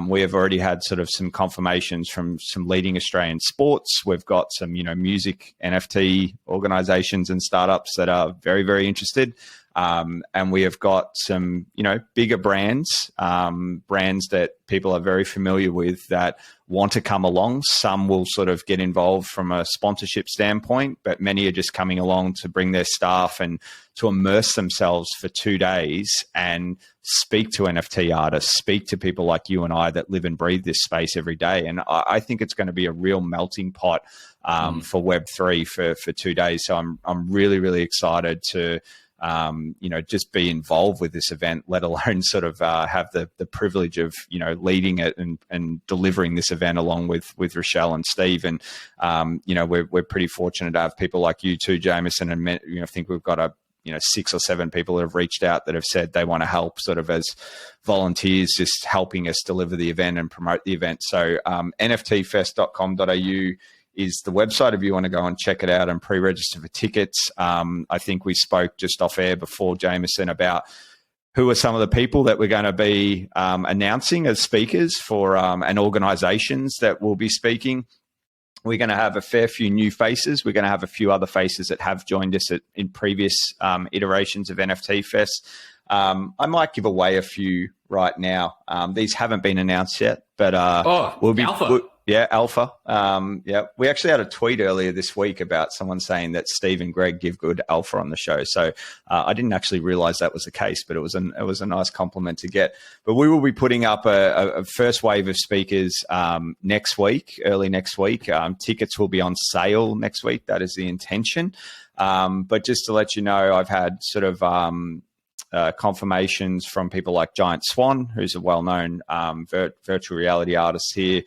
We have already had sort of some confirmations from some leading Australian sports. We've got some, music NFT organizations and startups that are very, very interested. And we have got some, bigger brands, brands that people are very familiar with that want to come along. Some will sort of get involved from a sponsorship standpoint, but many are just coming along to bring their staff and to immerse themselves for 2 days and speak to NFT artists, speak to people like you and I that live and breathe this space every day. And I think it's going to be a real melting pot for Web3 for 2 days. So I'm really, really excited to just be involved with this event, let alone sort of have the privilege of, leading it and delivering this event along with Rochelle and Steve. And, we're pretty fortunate to have people like you too, Jameson, and, I think we've got 6 or 7 people that have reached out that have said they want to help sort of as volunteers, just helping us deliver the event and promote the event. So nftfest.com.au is the website if you want to go and check it out and pre-register for tickets. I think we spoke just off air before, Jameson, about who are some of the people that we're going to be announcing as speakers for and organizations that will be speaking. We're going to have a fair few new faces. We're going to have a few other faces that have joined us in previous iterations of NFT Fest. I might give away a few right now. These haven't been announced yet, but we'll be Alpha. Alpha. We actually had a tweet earlier this week about someone saying that Steve and Greg give good alpha on the show. So I didn't actually realize that was the case, but it was a nice compliment to get. But we will be putting up a first wave of speakers next week, early next week. Tickets will be on sale next week. That is the intention. But just to let you know, I've had sort of confirmations from people like Giant Swan, who's a well-known virtual reality artist here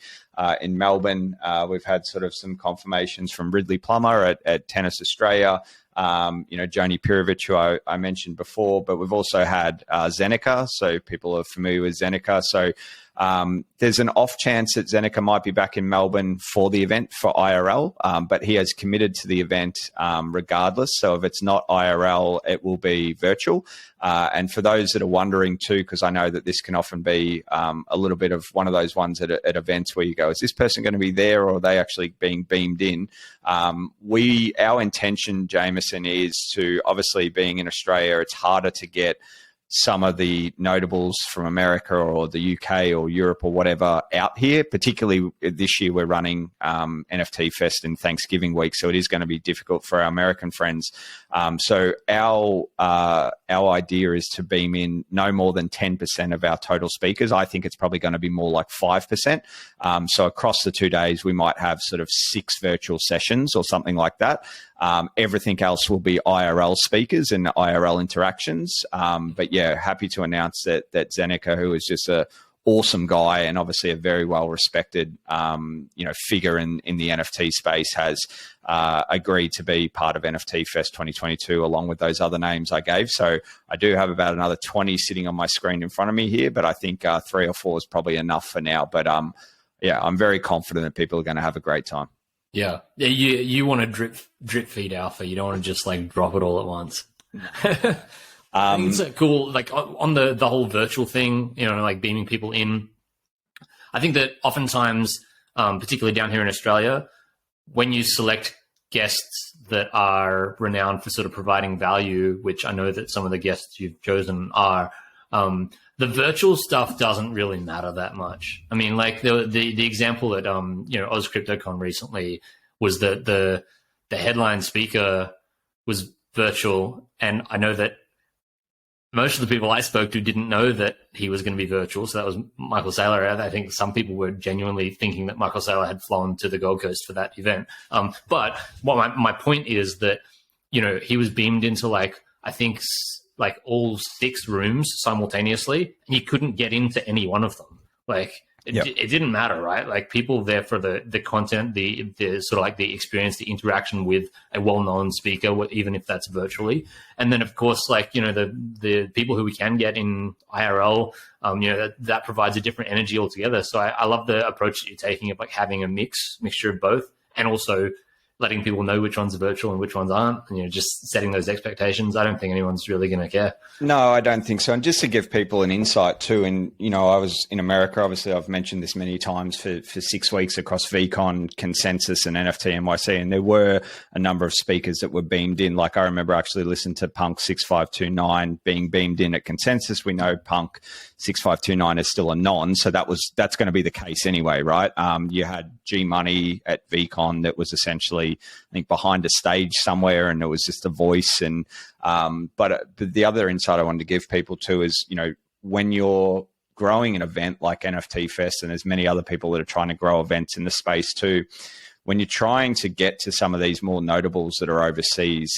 in Melbourne. We've had sort of some confirmations from Ridley Plummer at Tennis Australia. Joni Pirovic, who I mentioned before, but we've also had Zeneca, so people are familiar with Zeneca. So there's an off chance that Zeneca might be back in Melbourne for the event for IRL, but he has committed to the event regardless. So if it's not IRL, it will be virtual. And for those that are wondering too, because I know that this can often be a little bit of one of those ones at events where you go, is this person going to be there, or are they actually being beamed in? Our intention, Jameson, is to, obviously being in Australia, it's harder to get some of the notables from America or the UK or Europe or whatever out here. Particularly this year, we're running NFT Fest in Thanksgiving week, so it is going to be difficult for our American friends. So our idea is to beam in no more than 10% of our total speakers. I think it's probably going to be more like 5%. So across the 2 days, we might have sort of 6 virtual sessions or something like that. Everything else will be IRL speakers and IRL interactions. But yeah, happy to announce that Zeneca, who is just a awesome guy and obviously a very well respected figure in the NFT space, has agreed to be part of NFT Fest 2022 along with those other names I gave. So I do have about another 20 sitting on my screen in front of me here, but I think 3 or 4 is probably enough for now. But yeah, I'm very confident that people are going to have a great time. Yeah. You want to drip feed alpha. You don't want to just like drop it all at once. I think it's cool. Like on the whole virtual thing, like beaming people in. I think that oftentimes, particularly down here in Australia, when you select guests that are renowned for sort of providing value, which I know that some of the guests you've chosen are, the virtual stuff doesn't really matter that much. I mean, like the example at Oz CryptoCon recently was that the headline speaker was virtual, and I know that most of the people I spoke to didn't know that he was going to be virtual. So that was Michael Saylor. I think some people were genuinely thinking that Michael Saylor had flown to the Gold Coast for that event. But what my point is that he was beamed into I think all 6 rooms simultaneously, and he couldn't get into any one of them. It didn't matter, right? Like people there for the content, the sort of like the experience, the interaction with a well-known speaker, even if that's virtually. And then of course, the people who we can get in IRL, that provides a different energy altogether. So I love the approach that you're taking of having a mixture of both, and also letting people know which ones are virtual and which ones aren't, and just setting those expectations. I don't think anyone's really going to care. No, I don't think so. And just to give people an insight too, and I was in America, obviously I've mentioned this many times, for 6 weeks across VCon, Consensus and NFT MAYC, and there were a number of speakers that were beamed in. I remember actually listening to Punk 6529 being beamed in at Consensus. We know Punk 6529 is still a non, so that's going to be the case anyway, right? You had G Money at VCon that was essentially, I think, behind a stage somewhere, and it was just a voice. And but the other insight I wanted to give people too is, when you're growing an event like NFT Fest, and there's many other people that are trying to grow events in the space too, when you're trying to get to some of these more notables that are overseas,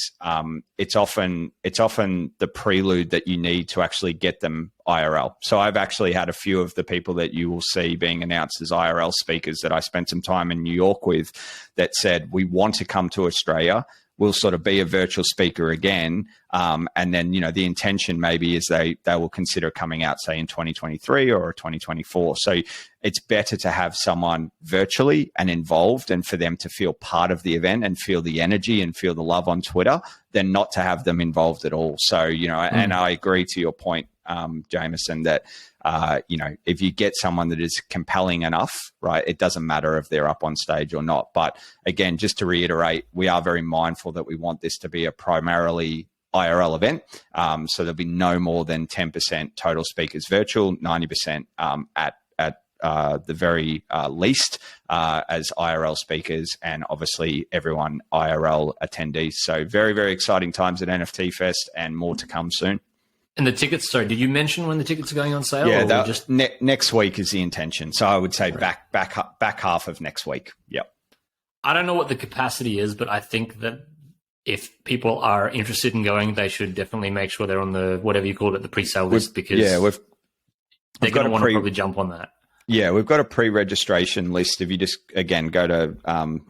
it's often the prelude that you need to actually get them IRL. So I've actually had a few of the people that you will see being announced as IRL speakers that I spent some time in New York with, that said, we want to come to Australia. We'll sort of be a virtual speaker again. And then, the intention maybe is they will consider coming out, say, in 2023 or 2024. So it's better to have someone virtually and involved, and for them to feel part of the event and feel the energy and feel the love on Twitter, than not to have them involved at all. So, and I agree to your point, Jameson, that, if you get someone that is compelling enough, right, it doesn't matter if they're up on stage or not. But again, just to reiterate, we are very mindful that we want this to be a primarily IRL event. So there'll be no more than 10% total speakers virtual, 90% at the very least as IRL speakers, and obviously everyone IRL attendees. So very, very exciting times at NFT Fest, and more to come soon. And the tickets, sorry, did you mention when the tickets are going on sale? Yeah, just next week is the intention. So I would say back half of next week. Yep. I don't know what the capacity is, but I think that if people are interested in going, they should definitely make sure they're on the, whatever you call it, the pre-sale list, because they're going to want to probably jump on that. Yeah, we've got a pre-registration list. If you just, again, go to,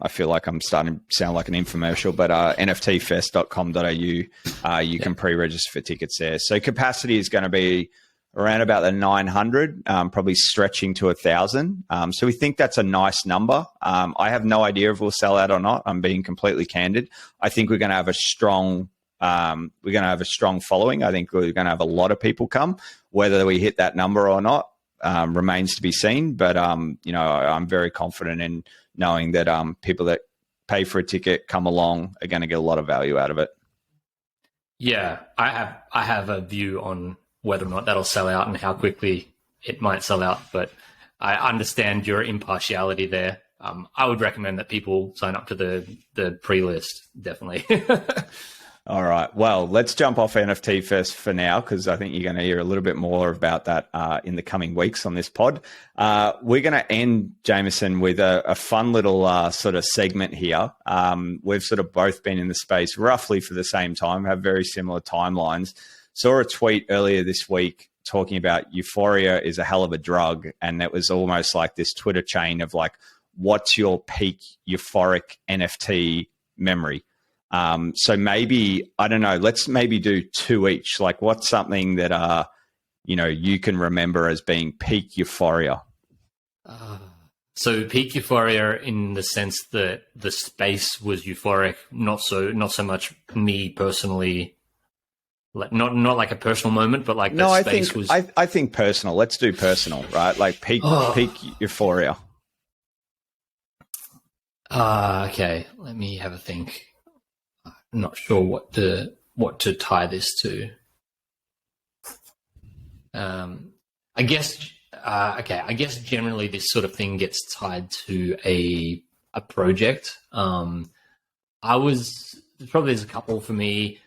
I feel like I'm starting to sound like an infomercial, but nftfest.com.au, you can pre-register for tickets there. So capacity is going to be around about the 900, probably stretching to 1,000. So we think that's a nice number. I have no idea if we'll sell out or not. I'm being completely candid. I think we're going to have a strong following. I think we're going to have a lot of people come. Whether we hit that number or not remains to be seen. But I'm very confident in knowing that people that pay for a ticket, come along, are going to get a lot of value out of it. Yeah, I have a view on whether or not that'll sell out and how quickly it might sell out, but I understand your impartiality there. I would recommend that people sign up to the pre-list, definitely. All right. Well, let's jump off NFT Fest for now, because I think you're going to hear a little bit more about that in the coming weeks on this pod. We're going to end, Jameson, with a fun little sort of segment here. We've sort of both been in the space roughly for the same time, have very similar timelines. Saw a tweet earlier this week talking about Euphoria is a hell of a drug. And it was almost like this Twitter chain of like, what's your peak euphoric NFT memory? So maybe, I don't know, let's maybe do two each. Like, what's something that, you can remember as being peak euphoria? So peak euphoria in the sense that the space was euphoric, not so much me personally, like not like a personal moment, but like the space was. I think personal. Let's do personal, right? Like peak euphoria. Okay. Let me have a think. I'm not sure what to tie this to. I guess generally this sort of thing gets tied to a project. There's a couple for me.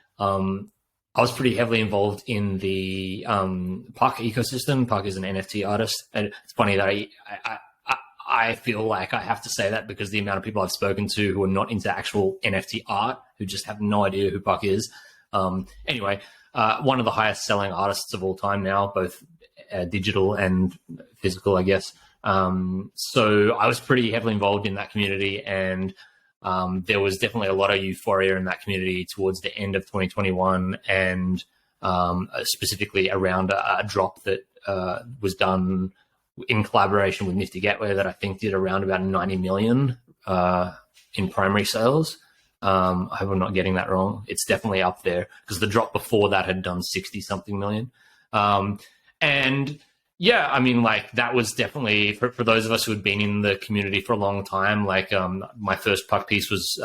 I was pretty heavily involved in the Puck ecosystem. Puck is an NFT artist, and it's funny that I feel like I have to say that because the amount of people I've spoken to who are not into actual NFT art, who just have no idea who Puck is. Anyway, one of the highest selling artists of all time now, both digital and physical, I guess. So I was pretty heavily involved in that community, and there was definitely a lot of euphoria in that community towards the end of 2021, and specifically around a drop that was done in collaboration with Nifty Gateway that I think did around about 90 million in primary sales. I hope I'm not getting that wrong. It's definitely up there because the drop before that had done 60 something million. And yeah, I mean, like that was definitely for those of us who had been in the community for a long time. Like my first Puck piece was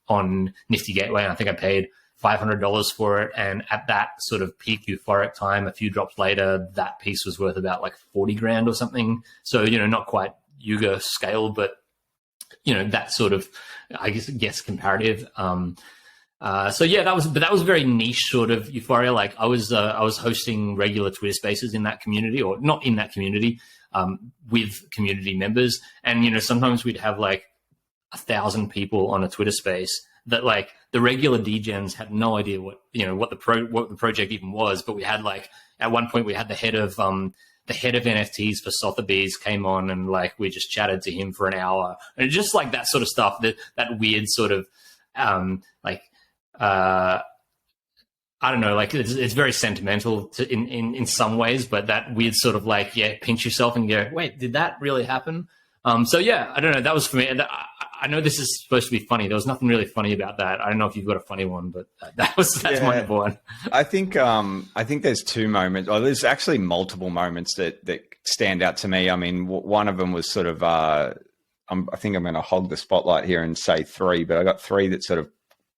on Nifty Gateway, and I think I paid $500 for it. And at that sort of peak euphoric time, a few drops later, that piece was worth about like 40 grand or something. So, not quite Yuga scale, but, that sort of, I guess comparative. So yeah, that was very niche sort of euphoria. Like I was hosting regular Twitter spaces in that community, or not in that community, with community members. And, sometimes we'd have like 1,000 people on a Twitter space that like the regular degens had no idea what the project even was. But we had like, at one point we had the head of NFTs for Sotheby's came on, and like, we just chatted to him for an hour, and just like that sort of stuff, that weird sort of, I don't know, like it's very sentimental in some ways, but that weird sort of like, yeah, pinch yourself and go, wait, did that really happen? So yeah, I don't know. That was for me. I know this is supposed to be funny. There was nothing really funny about that. I don't know if you've got a funny one, but that's my number one. I think there's two moments. Or there's actually multiple moments that stand out to me. I mean, one of them was sort of, I think I'm going to hog the spotlight here and say three, but I got three that sort of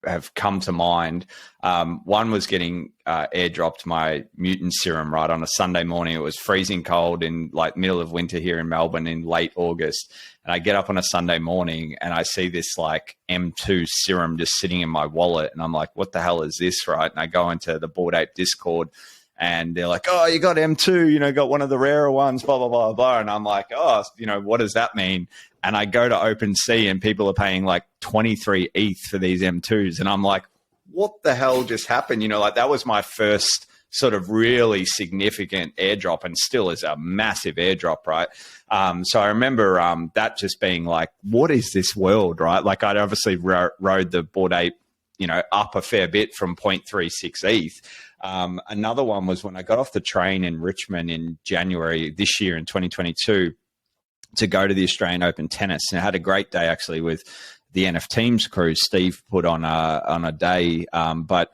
have come to mind. One was getting airdropped my Mutants serum right on a Sunday morning. It was freezing cold in like middle of winter here in Melbourne in late August. And I get up on a Sunday morning and I see this like M2 serum just sitting in my wallet. And I'm like, what the hell is this? Right. And I go into the Bored Ape Discord and they're like, oh, you got M2, got one of the rarer ones, blah, blah, blah, blah. And I'm like, oh, what does that mean? And I go to OpenSea and people are paying like 23 ETH for these M2s. And I'm like, what the hell just happened? You know, like that was my first sort of really significant airdrop, and still is a massive airdrop, right? So I remember that just being like, what is this world, right? Like I'd obviously rode the Bored Ape, you know, up a fair bit from 0.36 ETH. Another one was when I got off the train in Richmond in January this year in 2022 to go to the Australian Open Tennis. And I had a great day actually with the NF Teams crew. Steve put on a day, but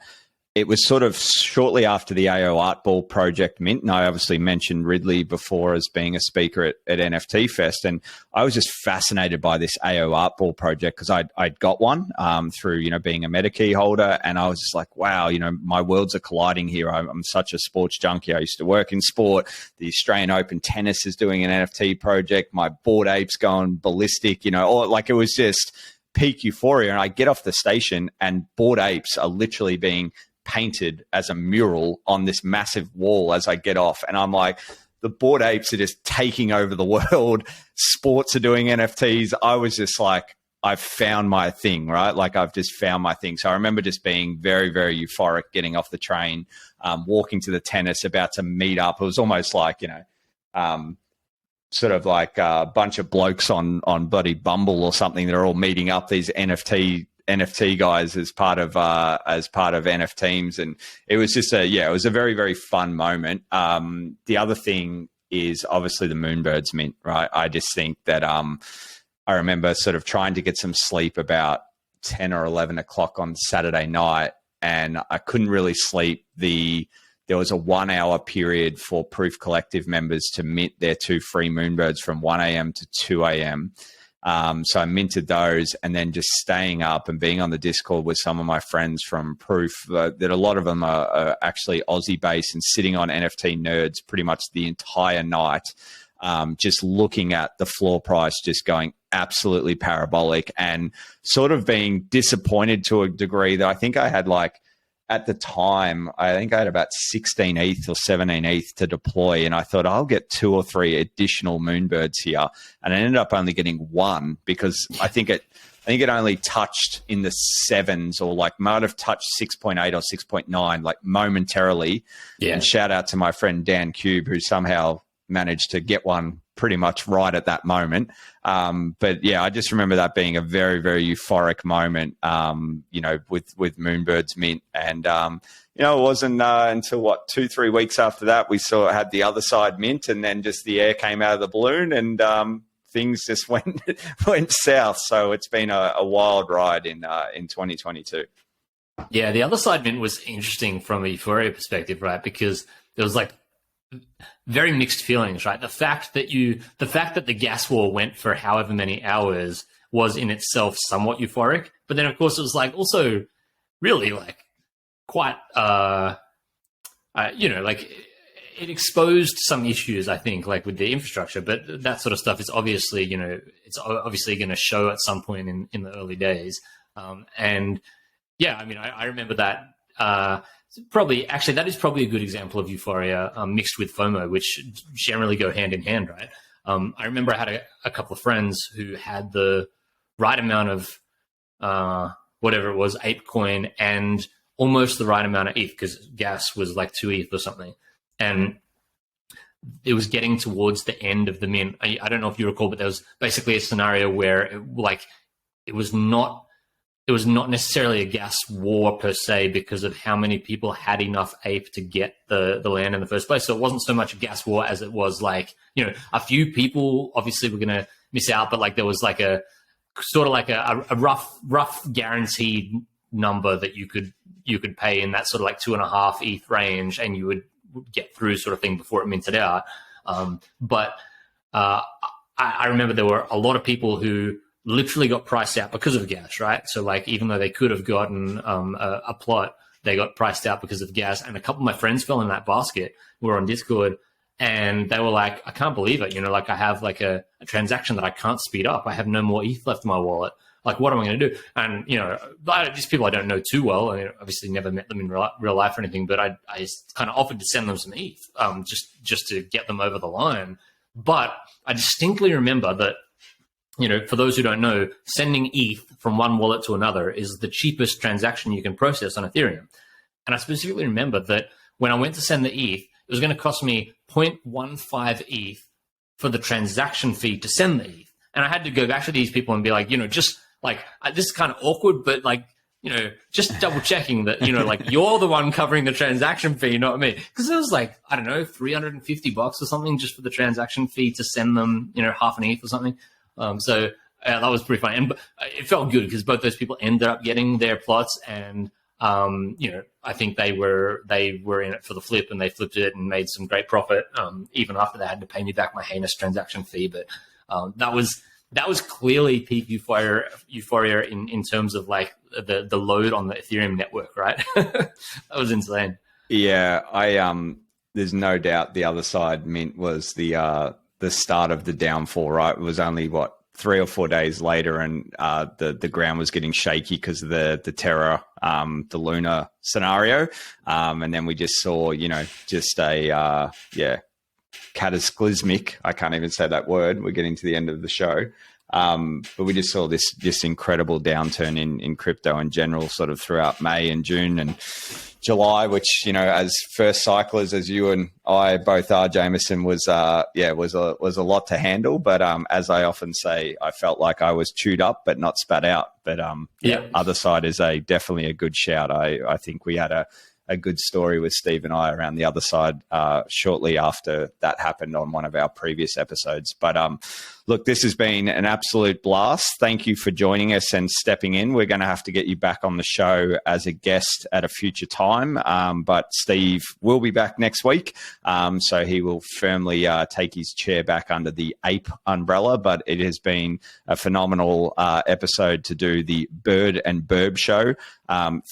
it was sort of shortly after the AO Art Ball project mint. And I obviously mentioned Ridley before as being a speaker at NFT Fest. And I was just fascinated by this AO Art Ball project because I'd got one through, you know, being a MetaKey holder. And I was just like, wow, you know, my worlds are colliding here. I'm such a sports junkie. I used to work in sport. The Australian Open Tennis is doing an NFT project. My Bored Ape's going ballistic, you know, or like it was just peak euphoria. And I get off the station and Bored Apes are literally being painted as a mural on this massive wall as I get off. And I'm like, the Bored Apes are just taking over the world. Sports are doing NFTs. I was just like, I've found my thing, right? Like I've just found my thing. So I remember just being very, very euphoric, getting off the train, walking to the tennis, about to meet up. It was almost like, you know, sort of like a bunch of blokes on bloody Bumble or something that are all meeting up, these NFT guys as part of NF Teams. And it was just it was a very, very fun moment. The other thing is obviously the Moonbirds mint, right? I just think that I remember sort of trying to get some sleep about 10 or 11 o'clock on Saturday night, and I couldn't really sleep. There was a 1 hour period for Proof Collective members to mint their 2 free Moonbirds from 1 a.m. to 2 a.m. So I minted those, and then just staying up and being on the Discord with some of my friends from Proof, that a lot of them are actually Aussie based, and sitting on NFT Nerds pretty much the entire night, just looking at the floor price, just going absolutely parabolic, and sort of being disappointed to a degree that I think I had like, at the time, I think I had about 16 ETH or 17 ETH to deploy, and I thought I'll get 2 or 3 additional Moonbirds here, and I ended up only getting 1 because I think it only touched in the 7s, or like might have touched 6.8 or 6.9 like momentarily. Yeah. And shout out to my friend Dan Cube, who somehow managed to get one pretty much right at that moment. But yeah, I just remember that being a very, very euphoric moment, you know, with Moonbirds mint. And, you know, it wasn't until 2-3 weeks after that, we had the other side mint, and then just the air came out of the balloon, and things just went south. So it's been a wild ride in 2022. Yeah, the other side mint was interesting from a Euphoria perspective, right? Because there was like very mixed feelings, right? The fact that the gas war went for however many hours was in itself somewhat euphoric, but then of course it was like also really like quite you know, like it exposed some issues, I think, like with the infrastructure, but that sort of stuff is obviously, you know, it's obviously going to show at some point in the early days. And yeah, I mean, I remember that that is probably a good example of Euphoria mixed with FOMO, which generally go hand in hand, right? I remember I had a couple of friends who had the right amount of whatever it was, ApeCoin, and almost the right amount of ETH, because gas was like 2 ETH or something. And it was getting towards the end of the mint. I don't know if you recall, but there was basically a scenario where it was not necessarily a gas war per se, because of how many people had enough ape to get the land in the first place. So it wasn't so much a gas war as it was like, you know, a few people obviously were going to miss out, but like there was like a sort of like a rough guaranteed number that you could pay in that sort of like 2.5 ETH range, and you would get through sort of thing before it minted out. But I remember there were a lot of people who literally got priced out because of gas, right? So like, even though they could have gotten a plot, they got priced out because of gas. And a couple of my friends fell in that basket. We were on Discord, and they were like, I can't believe it. You know, like I have like a transaction that I can't speed up. I have no more ETH left in my wallet. Like, what am I going to do? And, you know, just people I don't know too well. I mean, obviously never met them in real life or anything, but I kind of offered to send them some ETH just to get them over the line. But I distinctly remember that for those who don't know, sending ETH from one wallet to another is the cheapest transaction you can process on Ethereum. And I specifically remember that when I went to send the ETH, it was going to cost me 0.15 ETH for the transaction fee to send the ETH. And I had to go back to these people and be like, this is kind of awkward, but just double checking that, you're the one covering the transaction fee, not me. Because it was like, I don't know, $350 or something just for the transaction fee to send them, half an ETH or something. So that was pretty funny. And it felt good because both those people ended up getting their plots, and I think they were in it for the flip, and they flipped it and made some great profit. Even after they had to pay me back my heinous transaction fee, but that was clearly peak euphoria in terms of like the load on the Ethereum network, right? That was insane. Yeah, there's no doubt the other side Mint was the start of the downfall, right? It was only 3 or 4 days later, and the ground was getting shaky because of the Terra, the Luna scenario, and then we just saw, just a cataclysmic. I can't even say that word. We're getting to the end of the show, but we just saw this incredible downturn in crypto in general, sort of throughout May and June and July, which, as first cyclers, as you and I both are, Jameson, was a lot to handle. But as I often say, I felt like I was chewed up but not spat out. But other side is definitely a good shout. I think we had a good story with Steve and I around the other side shortly after that happened on one of our previous episodes. But look, this has been an absolute blast. Thank you for joining us and stepping in. We're going to have to get you back on the show as a guest at a future time. But Steve will be back next week. So he will firmly take his chair back under the ape umbrella. But it has been a phenomenal episode to do the Bird and Burb show.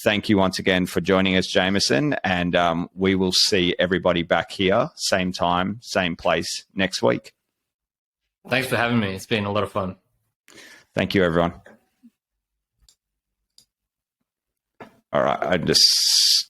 Thank you once again for joining us, Jameson. And we will see everybody back here, same time, same place next week. Thanks for having me. It's been a lot of fun. Thank you, everyone. All right. I just